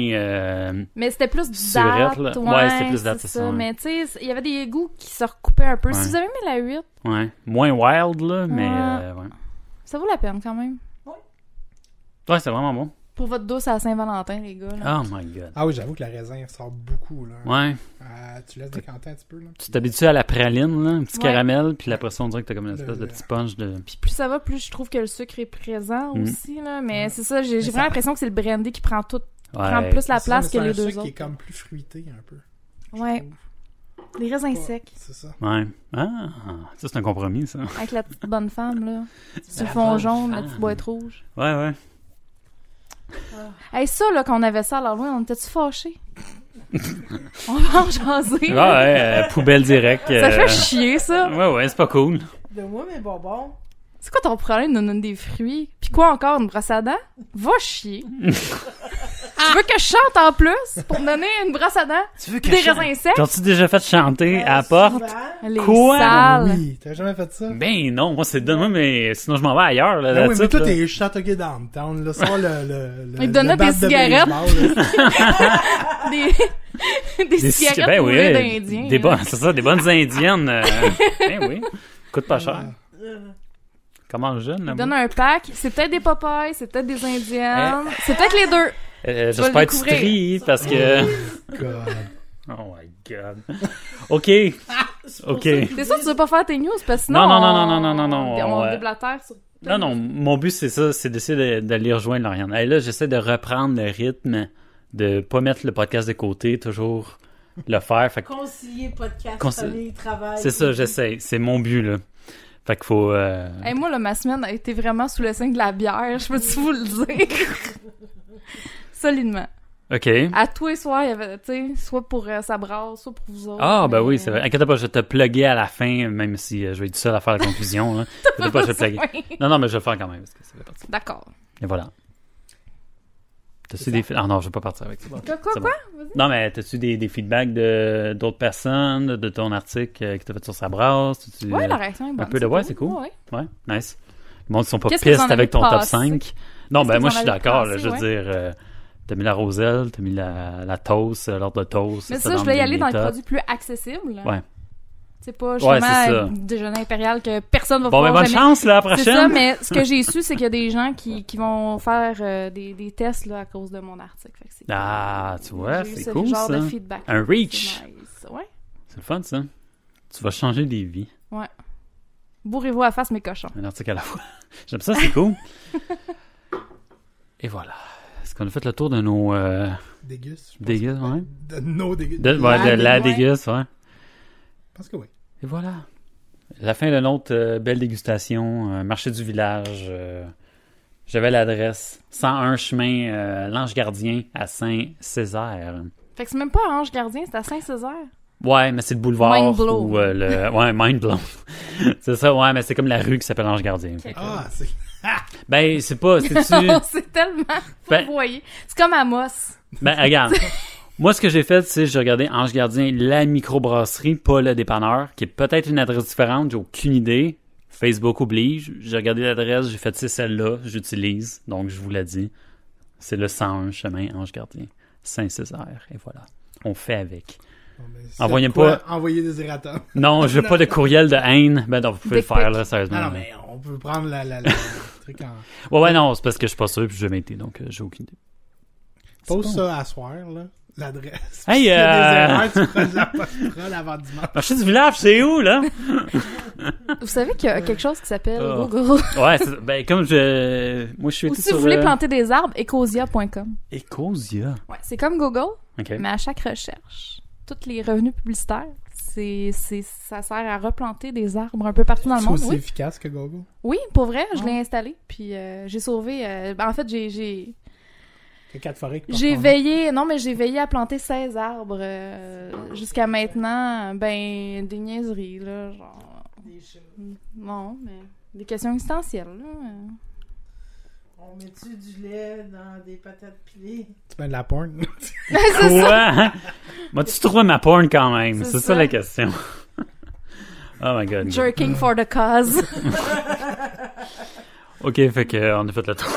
Mais c'était plus Surette, date. là. Ouais, Ouais, c'était plus date, c'est c'est ça. ça, ouais. Mais tu sais, il y avait des goûts qui se recoupaient un peu. Ouais. Si vous avez aimé la 8, ouais, moins wild, là, mais... Ouais. ouais. ça vaut la peine quand même. Ouais, c'est vraiment bon. Pour votre douce à Saint-Valentin, les gars. Là. Oh my god. Ah oui, j'avoue que la raisin sort beaucoup, là. Ouais. Tu laisses décanter un petit peu, là. Tu t'habitues à la praline, là, un petit Ouais. caramel, puis après ça, on dirait que t'as comme une espèce de petit punch de... Puis plus ça va, plus je trouve que le sucre est présent Mm. aussi. Là. Mais c'est ça, j'ai Mais vraiment ça- l'impression que c'est le brandy qui prend tout, prend Ouais. plus la C'est ça, place mais que c'est les un deux sucre autres. qui est comme plus fruité, un peu. je Ouais, trouve. les raisins Pas- secs. C'est ça. Ouais. Ah, ça, c'est un compromis, ça. Avec la petite bonne femme, là. Sur le La fond bonne jaune, la femme. petite boîte rouge. Ouais, ouais. Hey, ça, là, quand on avait ça à l'Halloween, on était-tu fâchés? On va en jaser. Ouais, ouais, poubelle direct. Ça fait chier, ça. Ouais, ouais, c'est pas cool. De moi, mes bonbons. C'est quoi ton problème de donner des fruits? Puis quoi encore, une brosse à dents? Va chier. Tu veux que je chante en plus pour me donner une brosse à dents? Tu veux Puis des raisins secs? T'as-tu déjà fait chanter à la porte? Souvent. Les Quoi? sales. Oui, t'as jamais fait ça? Ben non, moi c'est donne-moi, mais sinon je m'en vais ailleurs. Là, Ben oui, mais là-dessus, toi, là. t'es Châteauguay Downtown, là. Sors le Il te donnait le bat des de cigarettes. baseball, là. Des cigarettes ben bourrées oui, d'Indiens. des là. bonnes, c'est ça, des bonnes indiennes. Ben oui, coûte pas cher. Comment jeune, Il là donne un pack. C'est peut-être des Popeyes, c'est peut-être des Indiennes. C'est peut-être les deux. J'espère le que tu découvrir. tries parce que... God. Oh my god. OK. OK. T'es sûr que tu veux pas faire tes news? Parce que sinon, Non, non, non, non, non, non, non, on ouais. déblatère sur... Non, non, mon but c'est ça, c'est d'essayer d'aller rejoindre Lauriane. Et là, j'essaie de reprendre le rythme, de pas mettre le podcast de côté, toujours le faire. Fait que Concilier podcast, Conci- famille, travail. c'est ça, j'essaie. C'est mon but, là. Fait qu'il faut... Hey, moi, là, ma semaine a été vraiment sous le signe de la bière. Je peux-tu vous le dire? Solidement. OK. À tous les soirs, il y avait, tu sais, soit pour sa brasse, soit pour vous autres. Ah, ben mais- oui, c'est vrai. Inquiète pas, je vais te plugger à la fin, même si je vais être seul à faire la conclusion. Là. Inquiète pas, je vais te plugger. Ouais. Non, non, mais je vais le faire quand même, parce que ça fait partie. D'accord. Et voilà. T'as-tu des... Ah non, je vais pas partir avec ça. Quoi, C'est bon. Non, mais t'as-tu des feedbacks d'autres personnes, de ton article que t'as fait sur sa brasse? T'as-tu, Ouais, la réaction est bonne. un peu de... Ouais, c'est cool. Ouais. Ouais, nice. Le monde, ils sont pas Qu'est-ce que t'en pistes as avec ton mis top passé? 5. Non, Qu'est-ce ben que moi, t'en je suis avais d'accord. Là, passé, je veux dire, t'as mis la roselle, t'as mis la toast, l'ordre de toast. Mais ça, ça, je voulais y aller dans les top. produits plus accessibles. Ouais. C'est pas Ouais, justement c'est ça. un déjeuner impérial que personne va Bon, ben pouvoir bonne jamais... chance, là, à la C'est ça, prochaine. mais ce que j'ai su, c'est qu'il y a des gens qui vont faire des tests là, à cause de mon article. Fait que c'est Ah, tu vois, j'ai eu c'est ce cool, genre ça. de feedback. Un reach. C'est nice. Ouais. C'est le fun, ça. Tu vas changer des vies. Bourrez-vous à face, mes cochons. Un article à la fois. J'aime ça, c'est cool. Et voilà. Est-ce qu'on a fait le tour de nos Déguste. je pense dégustes, que- ouais? De nos dégustes. De la ouais. déguste, ouais. Je pense que oui. Et voilà. La fin de notre belle dégustation. Marché du village. J'avais l'adresse. 101 chemin L'Ange Gardien à Saint-Césaire. Fait que c'est même pas Ange Gardien, c'est à Saint-Césaire. Ouais, mais c'est le boulevard. Mind blown. Ou, ouais, Mind blown. C'est ça, ouais, mais c'est comme la rue qui s'appelle Ange Gardien. Fait que, Ah, c'est... ben, c'est pas... C'est-tu... C'est tellement Ben- fourvoyé. C'est comme Amos. Ben, regarde. Moi, ce que j'ai fait, c'est j'ai regardé Ange Gardien, la microbrasserie, pas le dépanneur, qui est peut-être une adresse différente, j'ai aucune idée. Facebook oblige. J'ai regardé l'adresse, j'ai fait, c'est celle-là, j'utilise. Donc, je vous l'ai dit. C'est le 101 chemin Ange Gardien, Saint-Césaire. Et voilà. On fait avec. Bon, ben, si Envoyez t'as de quoi, pas- envoyez des erratums. Non, je veux pas de courriel de haine. Ben non, vous pouvez le Dick faire, pic. là, sérieusement. Non, mais on peut prendre le truc en... Ouais, non, c'est parce que je suis pas sûr puis j'ai jamais été, donc j'ai aucune idée. Pose C'est bon. ça à soir, là. L'adresse. Hey, S'il y a des erreurs, tu feras de la post-prod avant dimanche. Marché du village, c'est où, là? Vous savez qu'il y a quelque chose qui s'appelle Oh. Google. Ouais, ben comme moi je suis Ou été si sur vous voulez planter des arbres, ecosia.com. Ecosia. Ouais, c'est comme Google, OK. mais à chaque recherche, tous les revenus publicitaires, ça sert à replanter des arbres un peu partout dans le C'est monde. aussi Oui. efficace que Google. Oui, pour vrai, je Ah. l'ai installé, puis j'ai sauvé... en fait, j'ai Que 4 forêts qui portent J'ai ton nom. veillé, non, mais j'ai veillé à planter 16 arbres jusqu'à maintenant. Ben, des niaiseries, là, genre... Des chats. Non, mais des questions existentielles, là. On met-tu du lait dans des patates pilées? Tu mets de la porn. C'est ça! Quoi? M'as-tu trouvé ma porn quand même? C'est C'est ça ça. la question. Oh my god. Jerking for the cause. OK, fait que on a fait le tour.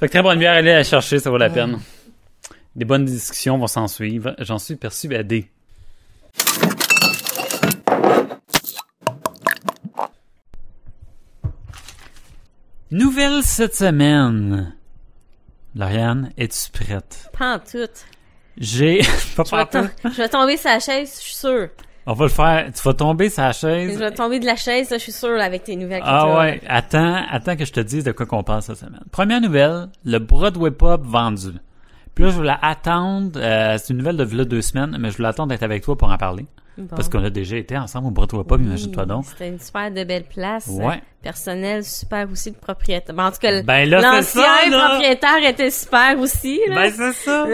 Fait que très bonne bière, allez la chercher, ça vaut la peine. Des bonnes discussions vont s'en suivre, j'en suis persuadé. Nouvelle cette semaine. Lauriane, es-tu prête? Pas en tout. J'ai... Pas Je vais, partout. je vais tomber sur la chaise, je suis sûre. On va le faire. Tu vas tomber sur la Je chaise. vais tomber de la chaise, là, je suis sûre, avec tes nouvelles Ah cultures. ouais, attends que je te dise de quoi qu'on parle cette semaine. Première nouvelle, le Broadway Pub vendu. Puis là, je voulais attendre, c'est une nouvelle de là 2 semaines, mais je voulais attendre d'être avec toi pour en parler. Bon. Parce qu'on a déjà été ensemble au Broadway Pub, Oui, imagine-toi donc. C'était une super de belle place. Ouais. Personnel, super aussi de propriétaire. Ben, en tout cas, Ben là, c'est l'ancien ça, là. propriétaire était super aussi. Là. Ben c'est ça!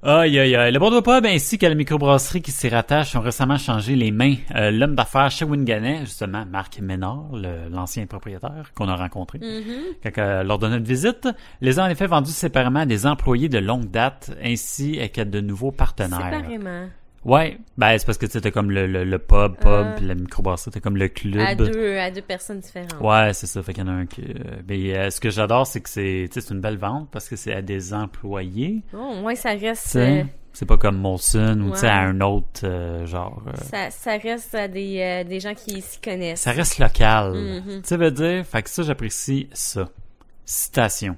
Aïe, aïe, aïe. Le Broadway Pub ainsi que la microbrasserie qui s'y rattache ont récemment changé les mains. L'homme d'affaires Shawiniganais, justement, Marc Ménard, l'ancien propriétaire qu'on a rencontré, lors de notre visite, les a en effet vendus séparément à des employés de longue date ainsi qu'à de nouveaux partenaires. Séparément. Ouais, ben c'est parce que c'était comme le pub, puis la microbrasserie, c'était comme le club. À deux personnes différentes. Ouais, c'est ça. Fait qu'il y en a un qui. Ce que j'adore, c'est que c'est une belle vente parce que c'est à des employés. Oh, au moins, ça reste. Tu sais, c'est pas comme Molson ou tu sais Ouais. à un autre genre. Ça reste à des gens qui s'y connaissent. Ça reste local. Mhm. Tu sais, veut dire. Fait que ça, j'apprécie ça. Citation.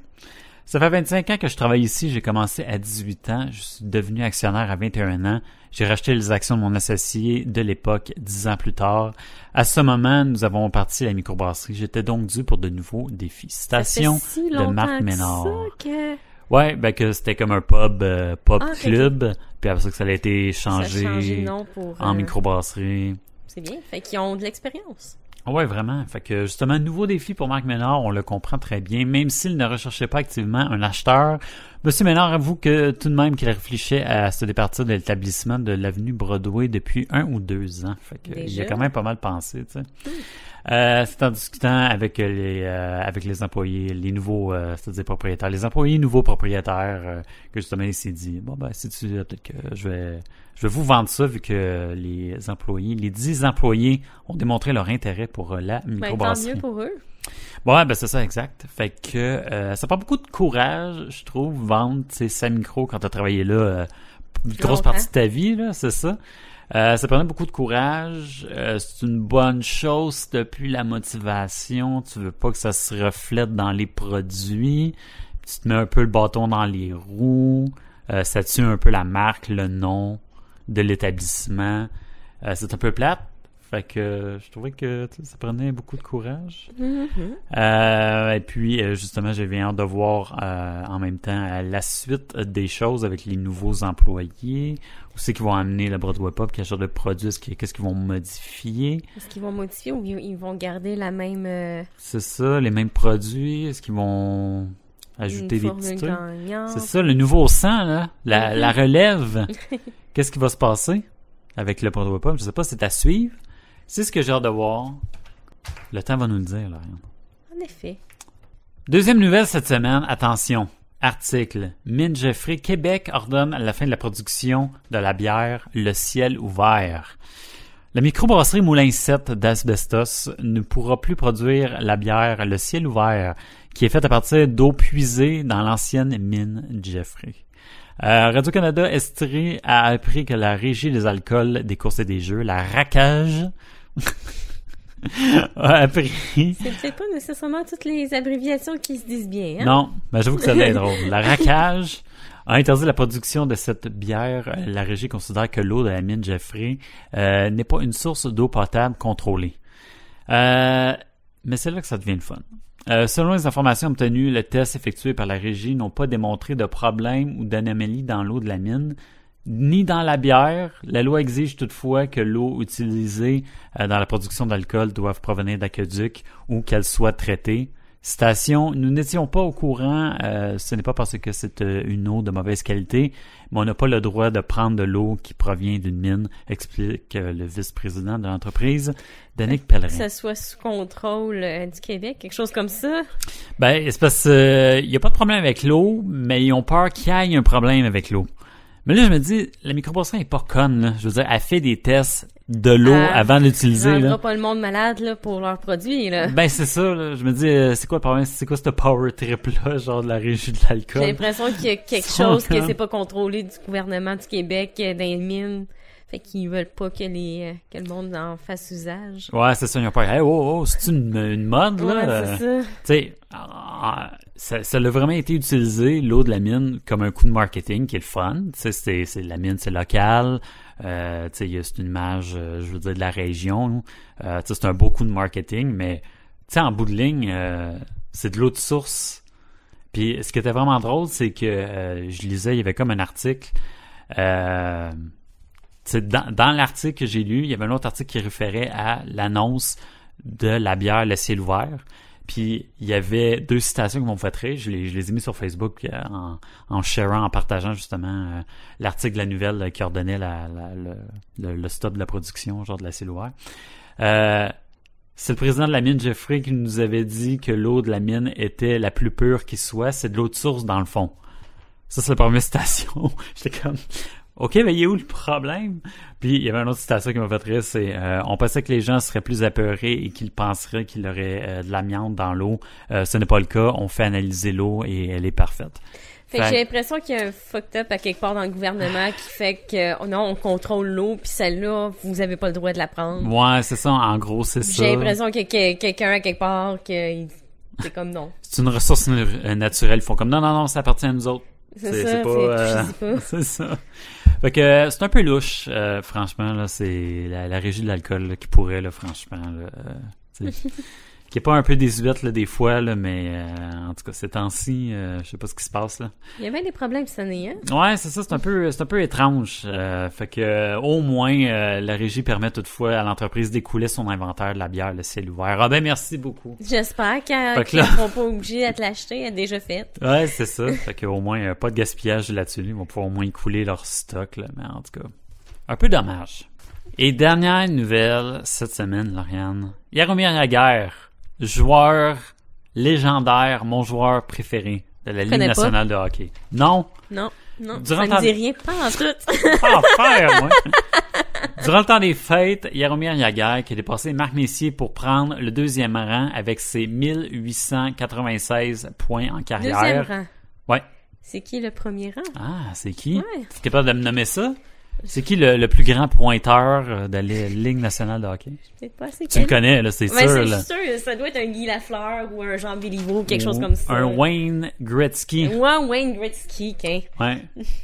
Ça fait 25 ans que je travaille ici. J'ai commencé à 18 ans. Je suis devenu actionnaire à 21 ans. J'ai racheté les actions de mon associé de l'époque 10 ans plus tard. À ce moment, nous avons parti la microbrasserie. J'étais donc dû pour de nouveaux défis. Citation Ça fait si de longtemps Marc que Ménard. ça que Ouais, ben que c'était comme un pub ok, club. Puis après ça, que ça a été ça a changé changé de nom pour. en microbrasserie. C'est bien. Fait qu'ils ont de l'expérience. Ouais, vraiment. Fait que justement, nouveau défi pour Marc Ménard, on le comprend très bien. Même s'il ne recherchait pas activement un acheteur, Monsieur Ménard avoue que tout de même qu'il réfléchissait à se départir de l'établissement de l'avenue Broadway depuis 1 ou 2 ans. Fait que il Déjà? a quand même pas mal pensé, tu sais. C'est en discutant avec les employés, les nouveaux, c'est-à-dire propriétaires, les employés nouveaux propriétaires, que justement il s'est dit, bon ben si tu peut-être que je vais vous vendre ça vu que les 10 employés ont démontré leur intérêt pour la Ben, tant microbrasserie. mieux pour eux. Ouais, ben c'est ça, exact. Fait que ça prend beaucoup de courage, je trouve, vendre sa micro quand t'as travaillé là une grosse Longtemps. partie de ta vie, là, c'est ça. Ça prenait beaucoup de courage. C'est une bonne chose depuis la motivation. Tu veux pas que ça se reflète dans les produits. Tu te mets un peu le bâton dans les roues. Ça tue un peu la marque, le nom de l'établissement. C'est un peu plate. Fait que je trouvais que ça prenait beaucoup de courage. Et puis, justement, j'avais hâte de voir en même temps la suite des choses avec les nouveaux employés. Où c'est qu'ils vont amener le Broadway Pub, quel genre de produits, qu'est-ce qu'ils vont modifier. Est-ce qu'ils vont modifier ou ils vont garder la même... C'est ça, les mêmes produits. Est-ce qu'ils vont ajouter des petits trucs. gagnante. C'est ça, le nouveau sang, là, la relève. Qu'est-ce qui va se passer avec le Pondre Pop? Je sais pas, c'est à suivre. C'est ce que j'ai hâte de voir. Le temps va nous le dire, là. En effet. Deuxième nouvelle cette semaine, attention. Article. Mine Jeffrey, Québec ordonne la fin de la production de la bière Le Ciel Ouvert. La microbrasserie Moulin 7 d'Asbestos ne pourra plus produire la bière Le Ciel Ouvert, qui est faite à partir d'eau puisée dans l'ancienne mine Jeffrey. Radio-Canada Estrie a appris que la Régie des alcools, des courses et des jeux, la RACAGE, a appris... C'est peut-être pas nécessairement toutes les abréviations qui se disent bien, hein? Non, mais j'avoue que ça l'est drôle. La RACAGE a interdit la production de cette bière. La Régie considère que l'eau de la mine Jeffrey n'est pas une source d'eau potable contrôlée. Mais c'est là que ça devient le fun. Selon les informations obtenues, le test effectué par la Régie n'ont pas démontré de problème ou d'anomalie dans l'eau de la mine, ni dans la bière. La loi exige toutefois que l'eau utilisée dans la production d'alcool doive provenir d'aqueducs ou qu'elle soit traitée. Citation, nous n'étions pas au courant, ce n'est pas parce que c'est une eau de mauvaise qualité, mais on n'a pas le droit de prendre de l'eau qui provient d'une mine, explique le vice-président de l'entreprise, Danick Pellerin. Que ça soit sous contrôle du Québec, quelque chose comme ça. Ben, c'est parce qu'il n'y a pas de problème avec l'eau, mais ils ont peur qu'il y ait un problème avec l'eau. Mais là, je me dis, la microbrasserie n'est pas conne, là. Je veux dire, elle fait des tests de l'eau avant de l'utiliser, là. Rendra pas le monde malade, là, pour leurs produits, là. Ben, c'est ça, là. Je me dis, c'est quoi le problème? C'est quoi ce power trip-là, genre de la Régie de l'alcool? J'ai l'impression qu'il y a quelque chose que c'est pas contrôlé du gouvernement du Québec, dans les mines. Fait qu'ils veulent pas que le monde en fasse usage. Ouais, c'est ça, ils ont peur. Hey, oh, c'est une mode, là? Ouais, c'est ça. Tu sais, ça a vraiment été utilisé, l'eau de la mine, comme un coup de marketing qui est le fun. Tu sais, c'est la mine, c'est local. Tu sais, c'est une image, je veux dire, de la région. Tu sais, c'est un beau coup de marketing, mais tu sais, en bout de ligne, c'est de l'eau de source. Puis, ce qui était vraiment drôle, c'est que je lisais, il y avait comme un article. Dans l'article que j'ai lu, il y avait un autre article qui référait à l'annonce de la bière Le Ciel Ouvert. Puis il y avait deux citations qui m'ont fait rire. Je les ai mis sur Facebook en sharant, en partageant justement l'article de la nouvelle qui ordonnait le stop de la production, genre de La Ciel Ouvert. C'est le président de la mine Jeffrey qui nous avait dit que l'eau de la mine était la plus pure qui soit. C'est de l'eau de source dans le fond. Ça, c'est la première citation. J'étais comme... OK, mais il est où le problème? Puis il y avait une autre citation qui m'a fait rire, c'est on pensait que les gens seraient plus apeurés et qu'ils penseraient qu'il y aurait de l'amiante dans l'eau. Ce n'est pas le cas. On fait analyser l'eau et elle est parfaite. Fait que j'ai l'impression qu'il y a un fucked up à quelque part dans le gouvernement qui fait que non, on contrôle l'eau, puis celle-là, vous avez pas le droit de la prendre. Ouais, c'est ça. En gros, c'est ça. J'ai l'impression qu'il y a quelqu'un à quelque part c'est comme non. C'est une ressource naturelle. Ils font comme non, ça appartient à nous autres. C'est pas. C'est ça. Fait que c'est un peu louche, franchement, là, c'est la Régie de l'alcool là, qui pourrait, là, franchement, là, qui est pas un peu désuète, là, des fois, là, mais en tout cas, ces temps-ci, je sais pas ce qui se passe, là. Il y avait des problèmes cette année, hein? Ouais, c'est ça, c'est un peu étrange. Fait que, au moins, la Régie permet toutefois à l'entreprise d'écouler son inventaire de la bière Le Ciel Ouvert. Ah ben, merci beaucoup. J'espère qu'ils ne seront pas obligés de te l'acheter, elle est déjà faite. Ouais, c'est ça. Fait que, au moins, pas de gaspillage là-dessus. Ils vont pouvoir au moins écouler leur stock, là, mais en tout cas, un peu dommage. Et dernière nouvelle cette semaine, Lauriane. Jaromir Jagr, joueur légendaire, mon joueur préféré de la Ligue nationale de hockey. Non. Ça ne dit rien, pas en tout. Pas en faire, moi. Durant le temps des fêtes, Jaromir Jagr, qui a dépassé Marc Messier pour prendre le deuxième rang avec ses 1896 points en carrière. Deuxième rang? Ouais. C'est qui le premier rang? Ah, c'est qui? Ouais. Tu es capable de me nommer ça? C'est qui le plus grand pointeur de la Ligue nationale de hockey? Peut-être pas, c'est tu le connais, là, c'est sûr. C'est là. sûr, ça doit être un Guy Lafleur ou un Jean Béliveau, quelque chose comme ça. Un Wayne Gretzky. Ouais, Wayne Gretzky, Ouais.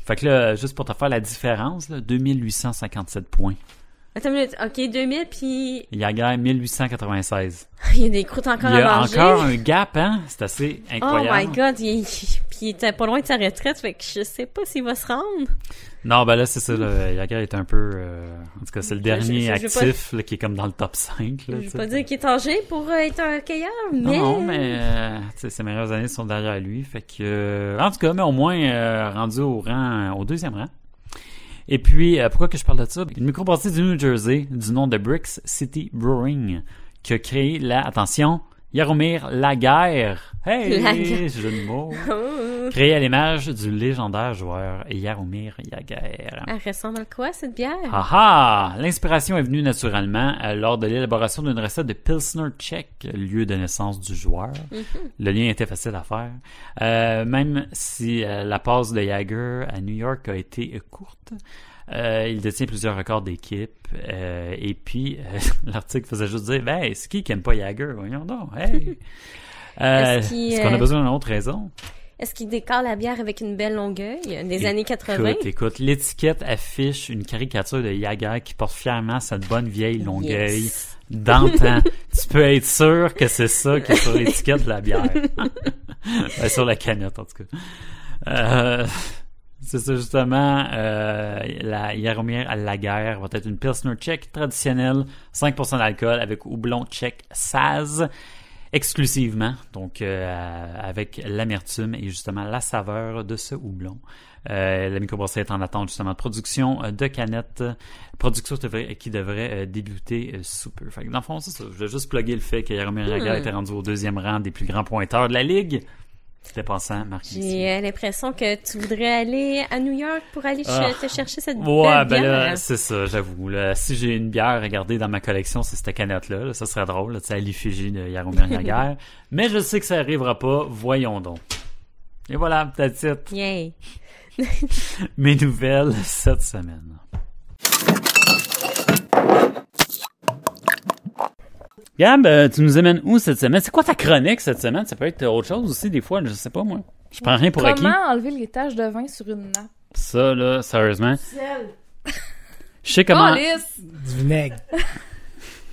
Fait que là, juste pour te faire la différence, là, 2857 points. Attends une minute. OK, 2000, puis Jagger, 1896. il y a des croûtes encore Il y à a manger. encore un gap, hein? C'est assez Oh incroyable. my God, puis il était pas loin de sa retraite, fait que je sais pas s'il va se rendre. Non, ben là, c'est ça, là, Jagger est un peu... en tout cas, c'est le dernier je veux actif là, qui est comme dans le top 5. Là, Je veux pas dire qu'il est âgé pour être un cueilleur, mais... Non, mais tu sais, ses meilleures années sont derrière lui. Fait que, en tout cas, mais au moins rendu au deuxième rang. Et puis, pourquoi que je parle de ça? Une microbrasserie du New Jersey, du nom de Bricks City Brewing, qui a créé attention, Jaromír Jagr. Hey! Jagr. Jeu de mots. Oh. Créé à l'image du légendaire joueur Jaromír Jagr. Elle ressemble à quoi, cette bière? Ah! L'inspiration est venue naturellement lors de l'élaboration d'une recette de Pilsner tchèque, lieu de naissance du joueur. Le lien était facile à faire. Même si la passe de Jagr à New York a été courte, il détient plusieurs records d'équipe. Et puis, l'article faisait juste dire, ben, c'est qui aime pas Jagr? Voyons donc, hey! Est-ce qu'on a besoin d'une autre raison? Est-ce qu'il décore la bière avec une belle longueuil des années 80? Écoute, l'étiquette affiche une caricature de Jagr qui porte fièrement cette bonne vieille longueuil d'antan. Tu peux être sûr que c'est ça qui est sur l'étiquette de la bière. Sur la canette, en tout cas. C'est ça, justement, la Jaromír Jagr va être une Pilsner tchèque traditionnelle, 5% d'alcool avec houblon tchèque Saz, exclusivement, donc avec l'amertume et justement la saveur de ce houblon. La microbrasserie est en attente justement de production de canettes, production qui devrait débuter sous peu. Fait que dans le fond, c'est ça. Je vais juste plugger le fait que Jaromír Jagr était rendu au deuxième rang des plus grands pointeurs de la Ligue. Dépassant Marc Messier. J'ai l'impression que tu voudrais aller à New York pour aller te chercher cette Ouais, belle ben bière. là, c'est ça, j'avoue. Là, si j'ai une bière à garder dans ma collection, c'est cette canette-là. Là, ça serait drôle, là, à l'effigie de Jaromír Jagr. Mais je sais que ça arrivera pas. Voyons donc. Et voilà, that's it. Yay. Mes nouvelles cette semaine. Gab, tu nous amènes où cette semaine? C'est quoi ta chronique cette semaine? Ça peut être autre chose aussi des fois, je sais pas moi. Je prends rien pour acquis. Comment enlever les taches de vin sur une nappe? Ça, là, sérieusement. Sel. Je sais comment... Calice! Du vinaigre.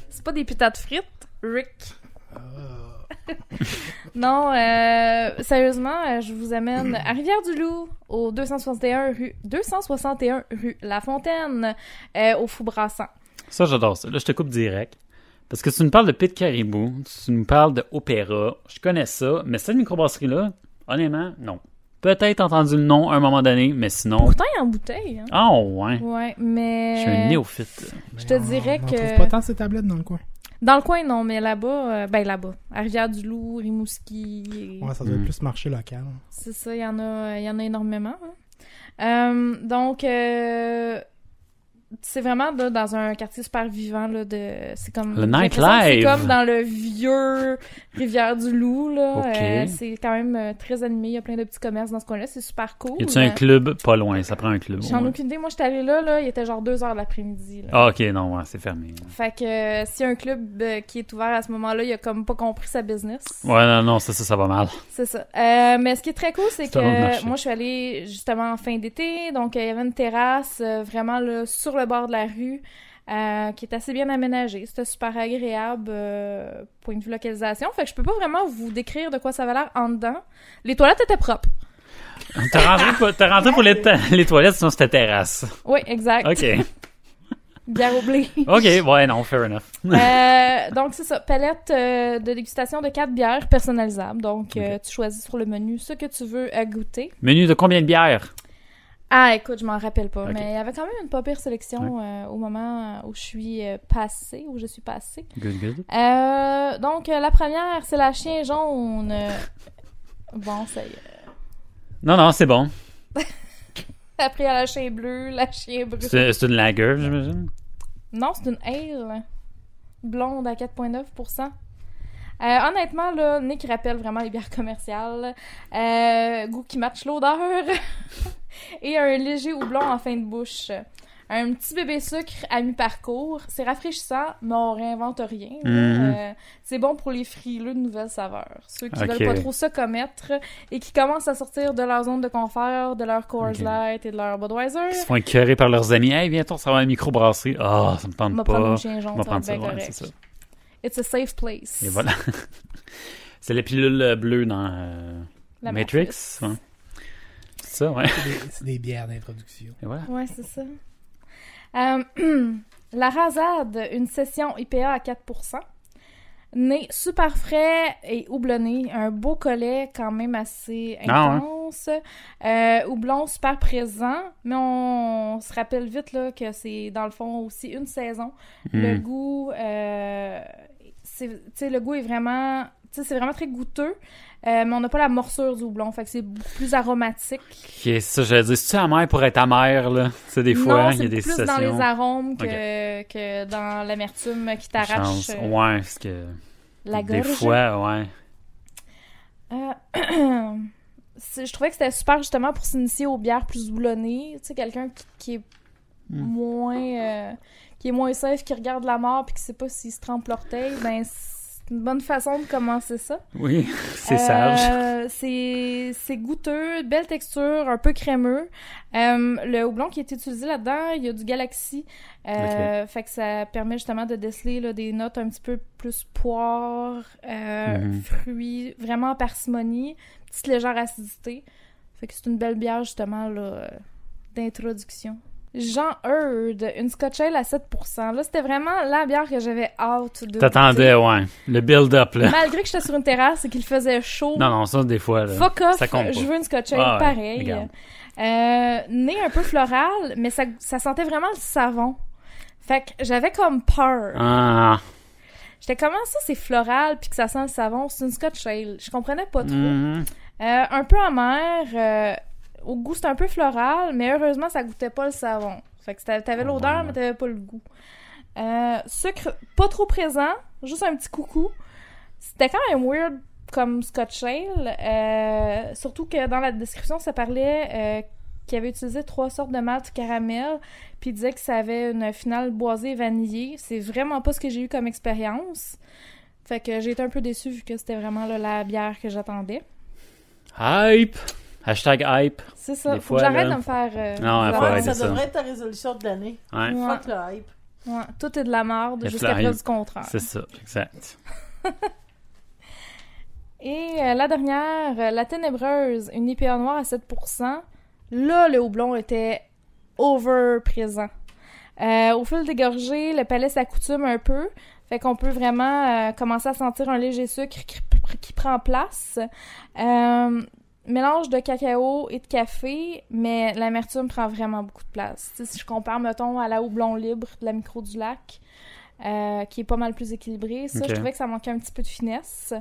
C'est pas des putains de frites, Rick. Non, sérieusement, je vous amène à Rivière-du-Loup, au 261 rue La Fontaine, au Fou Brassant. Ça, j'adore ça. Là, je te coupe direct. Parce que tu nous parles de Pit Caribou, tu nous parles de Opéra, je connais ça, mais cette microbrasserie-là, honnêtement, non. Peut-être entendu le nom à un moment donné, mais sinon... Pourtant, il est en bouteille. Hein? Ah, ouais. Ouais, mais... Je suis un néophyte. Je te dirais On que... trouve pas tant ces tablettes dans le coin. Dans le coin, non, mais là-bas, là-bas, à Rivière-du-Loup, Rimouski... Ouais, ça doit être plus marché local. C'est ça, il y en a énormément. Donc, c'est vraiment là, dans un quartier super vivant. Là, c'est comme, le j'ai l'impression que c'est nightlife. comme dans le vieux Rivière-du-Loup. Là. Ok. C'est quand même très animé. Il y a plein de petits commerces dans ce coin-là. C'est super cool. Y a-tu un club pas loin? Ça prend un club. J'en ai ouais. aucune idée. Moi, j'étais allée là, il était genre 2h de l'après-midi. Là. Ah, ok, non, ouais, c'est fermé. Fait que s'il y a un club qui est ouvert à ce moment-là, il a comme pas compris sa business. Ouais, non, ça va mal. C'est ça. Mais ce qui est très cool, c'est C'est un autre que marché. moi, je suis allée justement en fin d'été. Donc, il y avait une terrasse vraiment là, sur le bord de la rue qui est assez bien aménagée. C'était super agréable, point de vue localisation. Fait que je peux pas vraiment vous décrire de quoi ça avait l'air en dedans. Les toilettes étaient propres. T'as rentré pour les toilettes, sinon c'était terrasse. Oui, exact. Ok. Bière au blé. Ok, ouais, non, fair enough. Donc, c'est ça. Palette de dégustation de 4 bières personnalisables. Donc, Ok. tu choisis sur le menu ce que tu veux goûter. Menu de combien de bières? Ah, écoute, je m'en rappelle pas. Ok. Mais il y avait quand même une pas pire sélection au moment où je suis passée. Good, good. Donc, la première, c'est la chien jaune. Bon, ça y est. Non, c'est bon. Après, il y a la chien bleue, la chien brune. C'est une lager, j'imagine? Non, c'est une ale. Blonde à 4,9%. Honnêtement, là, Nick rappelle vraiment les bières commerciales. Goût qui match l'odeur. Et un léger houblon en fin de bouche. un petit bébé sucre à mi-parcours. C'est rafraîchissant, mais on réinvente rien. Là. C'est bon pour les frileux de nouvelles saveurs. Ceux qui veulent pas trop se commettre et qui commencent à sortir de leur zone de confort, de leur Coors Light et de leur Budweiser. Ils se font écœurer par leurs amis. « Hey, viens-toi, ça va un micro-brasserie. » Ah, ça me tente On va pas. prendre mon chien jaune, On va ça va prendre être ça, bien ouais, c'est correct. ça. It's a safe place. Et voilà. C'est la pilule bleue dans La Matrix. Ouais. C'est ça, ouais. C'est des bières d'introduction. Et voilà. Ouais, c'est ça. La Razade, une session IPA à 4%. Nez super frais et houblonné. Un beau collet quand même assez intense. Houblon super présent. Mais on se rappelle vite là, que c'est dans le fond aussi une saison. Le goût... le goût est vraiment... c'est vraiment très goûteux. Mais on n'a pas la morsure du houblon. Fait que c'est beaucoup plus aromatique. Ok, ça, j'allais dire, c'est-tu amer pour être amer, là? Tu sais, des fois, il y a des plus sessions. dans les arômes que dans l'amertume qui t'arrache ouais, parce que... la gorge. Des fois, ouais. Je trouvais que c'était super, justement, pour s'initier aux bières plus houblonnées. Tu sais, quelqu'un qui est moins... qui est moins safe, qui regarde la mort puis qui sait pas s'il se trempe l'orteil, ben c'est une bonne façon de commencer ça. Oui, c'est sage. C'est goûteux, belle texture, un peu crémeux. Le houblon qui est utilisé là-dedans, il y a du Galaxy. Fait que ça permet justement de déceler là, des notes un petit peu plus poire, fruits, vraiment en parcimonie, petite légère acidité. Fait que c'est une belle bière justement là, d'introduction. Jean Heard, une Scotch Ale à 7%. Là, c'était vraiment la bière que j'avais hâte de T'attendais, ouais. Le build-up, là. Malgré que j'étais sur une terrasse et qu'il faisait chaud. Non, ça, des fois, là. Fuck off, ça compte pas. je veux une Scotch Ale pareil. Nez un peu floral, mais ça sentait vraiment le savon. Fait que j'avais comme peur. Ah. J'étais comment ça, c'est floral puis que ça sent le savon? C'est une Scotch Ale. Je comprenais pas trop. Un peu amer... au goût, c'était un peu floral, mais heureusement, ça goûtait pas le savon. Fait que t'avais l'odeur, mais t'avais pas le goût. Sucre pas trop présent, juste un petit coucou. C'était quand même weird comme Scotch Ale. Surtout que dans la description, ça parlait qu'il avait utilisé 3 sortes de malt caramel, puis il disait que ça avait une finale boisée et vanillée. C'est vraiment pas ce que j'ai eu comme expérience. Fait que j'ai été un peu déçue vu que c'était vraiment là, la bière que j'attendais. Hype! Hashtag hype. C'est ça. Des Faut fois, que j'arrête là... de me faire... Non, faut arrêter ça devrait être ta résolution de l'année. Ouais. Fuck le hype. Ouais. Tout est de la merde Le jusqu'à preuve du contraire. C'est ça, exact. Et la dernière, la Ténébreuse, une IPA noire à 7%. Là, le houblon était over présent. Au fil des gorgées, le palais s'accoutume un peu. Fait qu'on peut vraiment commencer à sentir un léger sucre qui prend place. Mélange de cacao et de café, mais l'amertume prend vraiment beaucoup de place. T'sais, si je compare, mettons, à la houblon libre de la Micro du Lac, qui est pas mal plus équilibrée, ça, je trouvais que ça manquait un petit peu de finesse.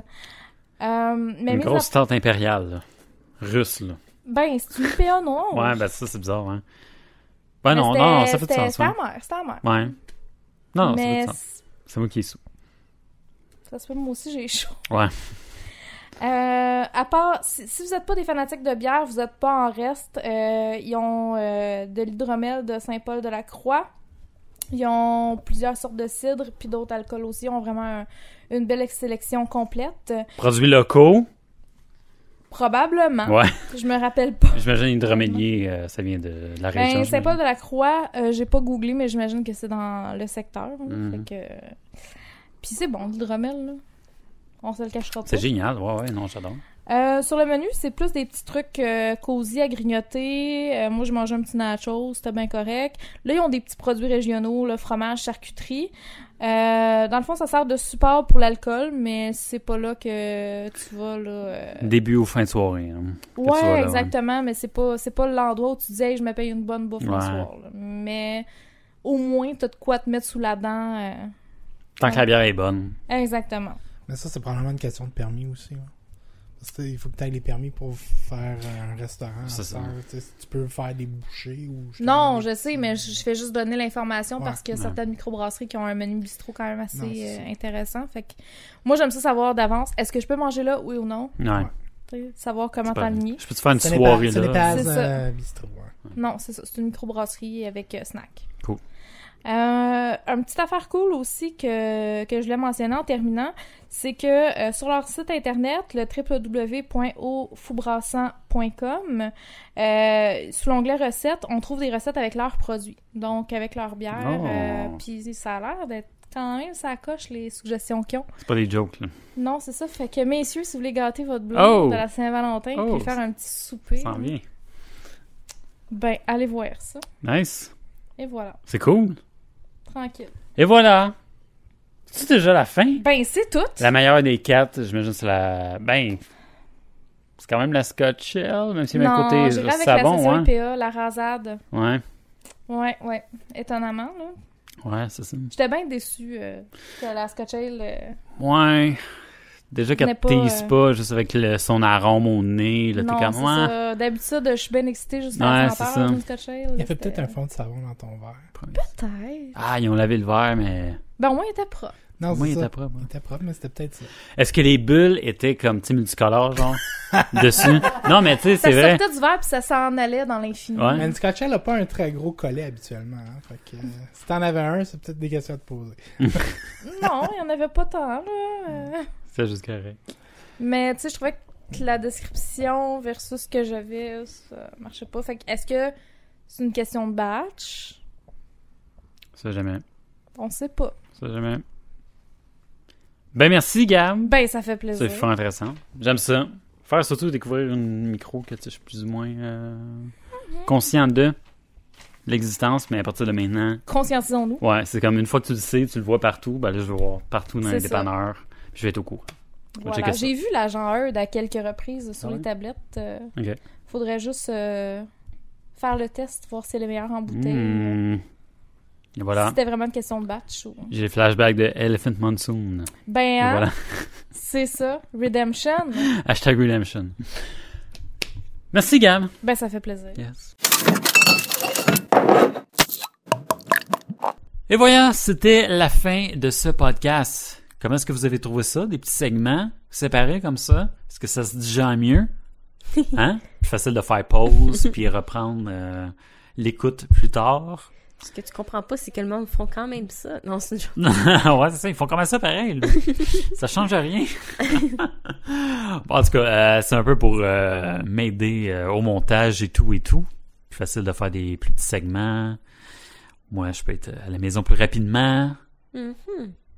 Mais une grosse tarte impériale, là. Russe, là. Ben, c'est une IPA noire. Ouais, ben ça, c'est bizarre, hein. Ben non, ça fait du sens. C'était amer, c'était amer. Ouais. Non, mais ça fait du sens. C'est moi qui est sous. Ça se peut, moi aussi, j'ai chaud. Ouais. À part, si vous n'êtes pas des fanatiques de bière, vous n'êtes pas en reste. Ils ont de l'hydromel de Saint-Paul-de-la-Croix. Ils ont plusieurs sortes de cidres, puis d'autres alcools aussi. Ils ont vraiment une belle sélection complète. Produits locaux? Probablement. Ouais. Je me rappelle pas. J'imagine hydromélier, ça vient de la région. Ben, Saint-Paul-de-la-Croix, j'ai pas googlé, mais j'imagine que c'est dans le secteur. Fait que... Puis c'est bon, l'hydromel, là. On se le cachera pas. C'est génial, ouais, non, j'adore. Sur le menu, c'est plus des petits trucs cosy à grignoter. Moi, je mangeais un petit nachos, c'était bien correct. Là, ils ont des petits produits régionaux, le fromage, charcuterie. Dans le fond, ça sert de support pour l'alcool, mais c'est pas là que tu vas, là... Début ou fin de soirée. Hein, ouais, là, exactement, mais c'est pas l'endroit où tu dis « Hey, je me paye une bonne bouffe le soir. » Mais au moins, t'as de quoi te mettre sous la dent. Tant que la bière est bonne. Exactement. Mais ça, c'est probablement une question de permis aussi. Hein. Parce que il faut que tu aies les permis pour faire un restaurant. C'est ça. Tu peux faire des bouchées ou... Non, je sais, mais je fais juste donner l'information parce qu'il y a certaines microbrasseries qui ont un menu bistrot quand même assez intéressant. Fait que moi, j'aime ça savoir d'avance. Est-ce que je peux manger là, oui ou non? Ouais. Tu sais, savoir comment t'aligner. Je peux te faire une Ce n'est soirée pas, ce n'est là? pas C'est ça. bistrot. Ouais. Non, c'est ça. C'est une microbrasserie avec snack. Cool. Une petite affaire cool aussi que je voulais mentionner en terminant, c'est que sur leur site internet, le www.aufoubrassant.com, sous l'onglet recettes, on trouve des recettes avec leurs produits. Donc, avec leur bière. Oh. Puis ça a l'air d'être quand même, ça coche les suggestions qu'ils ont. C'est pas des jokes, là. Non, c'est ça. Fait que, messieurs, si vous voulez gâter votre blonde Oh! de la Saint-Valentin Oh! puis faire un petit souper, Ça s'en vient. ben, allez voir ça. Nice. Et voilà. C'est cool. Tranquille. Et voilà. C'est déjà la fin? Ben, c'est tout. La meilleure des 4, j'imagine, c'est la... Ben... C'est quand même la Scotch Ale, même si il y a un Non, côté j'irais avec savon, la ouais. CCIPA, la rasade. Ouais. Ouais. Étonnamment, là. Ouais, c'est ça. J'étais bien déçue que la Scotch Ale... Ouais. Déjà qu'elle n'est te pas, tease pas, juste avec son arôme au nez, là, non, t'es comme... c'est Ouais. ça. D'habitude, je suis bien excitée juste à Ouais, la c'est senteur ça. d'une Scotch Ale. Il y a C'était- peut-être un fond de savon dans ton verre. Peut-être. Ah, ils ont lavé le verre, mais... Ben, au moins, il était propre. Non, Moi, c'est il ça. était propre. Il était propre, mais c'était peut-être ça. Est-ce que les bulles étaient comme, tu sais, multicolores, genre, dessus? Non, mais tu sais, Ça c'est vrai. sortait du verre puis ça s'en allait dans l'infini. Ouais. Mais une Scotch Ale n'a pas un très gros collet habituellement. Hein, fait que, si t'en avais un, c'est peut-être des questions à te poser. Non, il n'y en avait pas tant, là. C'est juste correct. Mais, tu sais, je trouvais que la description versus ce que j'avais, ça marchait pas. Fait que, est-ce que c'est une question de batch? Ça, jamais. On sait pas. Ça, jamais. Ben, merci, Gab. Ben, ça fait plaisir. C'est fort intéressant. J'aime ça. Faire surtout découvrir une micro que tu sais, je suis plus ou moins conscient de l'existence, mais à partir de maintenant, Conscientisons-nous. ouais, c'est comme une fois que tu le sais, tu le vois partout, ben là, je vais voir partout dans les C'est ça. dépanneurs, puis je vais être au courant. Voilà. checker ça. J'ai vu l'agent Heard à quelques reprises sur Ah ouais? les tablettes. OK. Faudrait juste faire le test, voir si elle est meilleure en bouteille. Mmh. Et Si voilà. c'était vraiment une question de batch. Ou... J'ai les flashbacks de Elephant Monsoon. Ben, Et hein, voilà. c'est ça. Redemption. Hashtag Redemption. Merci, Gab. Ben, ça fait plaisir. Yes. Et voilà, c'était la fin de ce podcast. Comment est-ce que vous avez trouvé ça? Des petits segments séparés comme ça? Est-ce que ça se digère mieux? Hein? Plus facile de faire pause puis reprendre l'écoute plus tard. Ce que tu comprends pas, c'est que le monde font quand même ça. Non, c'est une joke. Ouais, c'est ça. Ils font comme ça pareil. Là. Ça change rien. Bon, en tout cas, c'est un peu pour m'aider au montage et tout. Plus facile de faire des plus petits segments. Moi, je peux être à la maison plus rapidement. Mhm.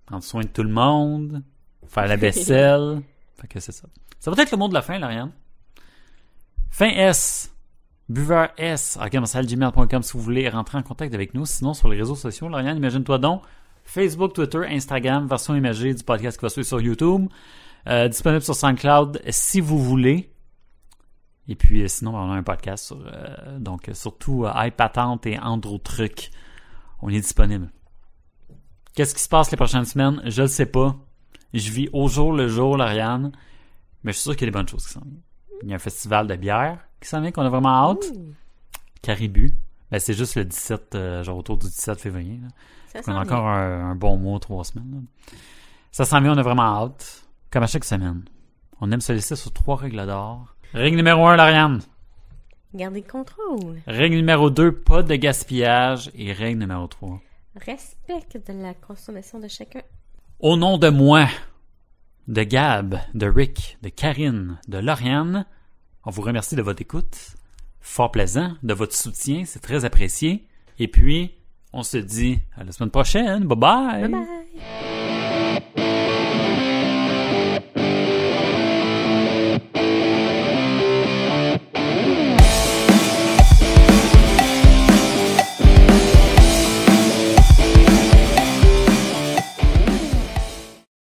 Prendre soin de tout le monde. Faire la vaisselle. Fait que c'est ça. Ça va être le mot de la fin, Lauriane. Fin S. Buveur S. @gmail.com si vous voulez rentrer en contact avec nous. Sinon, sur les réseaux sociaux, Lauriane, imagine-toi donc. Facebook, Twitter, Instagram, version imagée du podcast qui va suivre sur YouTube. Disponible sur SoundCloud si vous voulez. Et puis, sinon, on a un podcast sur, donc, surtout iPatente et Androtruc. On est disponible. Qu'est-ce qui se passe les prochaines semaines? Je le sais pas. Je vis au jour le jour, Lauriane. Mais je suis sûr qu'il y a des bonnes choses qui s'en viennent. Il y a un festival de bière qui s'en vient, qu'on a vraiment hâte. Ouh, Caribou. Ben, c'est juste le 17, genre autour du 17 février. Là. ça On sent a bien. encore un bon mois, 3 semaines. Là. Ça s'en vient, on a vraiment hâte. Comme à chaque semaine. On aime se laisser sur 3 règles d'or. Règle numéro 1, Lauriane. Gardez le contrôle. Règle numéro 2, pas de gaspillage. Et règle numéro 3. Respecte la consommation de chacun. Au nom de moi, de Gab, de Rick, de Karine, de Lauriane, on vous remercie de votre écoute. Fort plaisant, de votre soutien, c'est très apprécié. Et puis, on se dit à la semaine prochaine. Bye bye! Bye bye!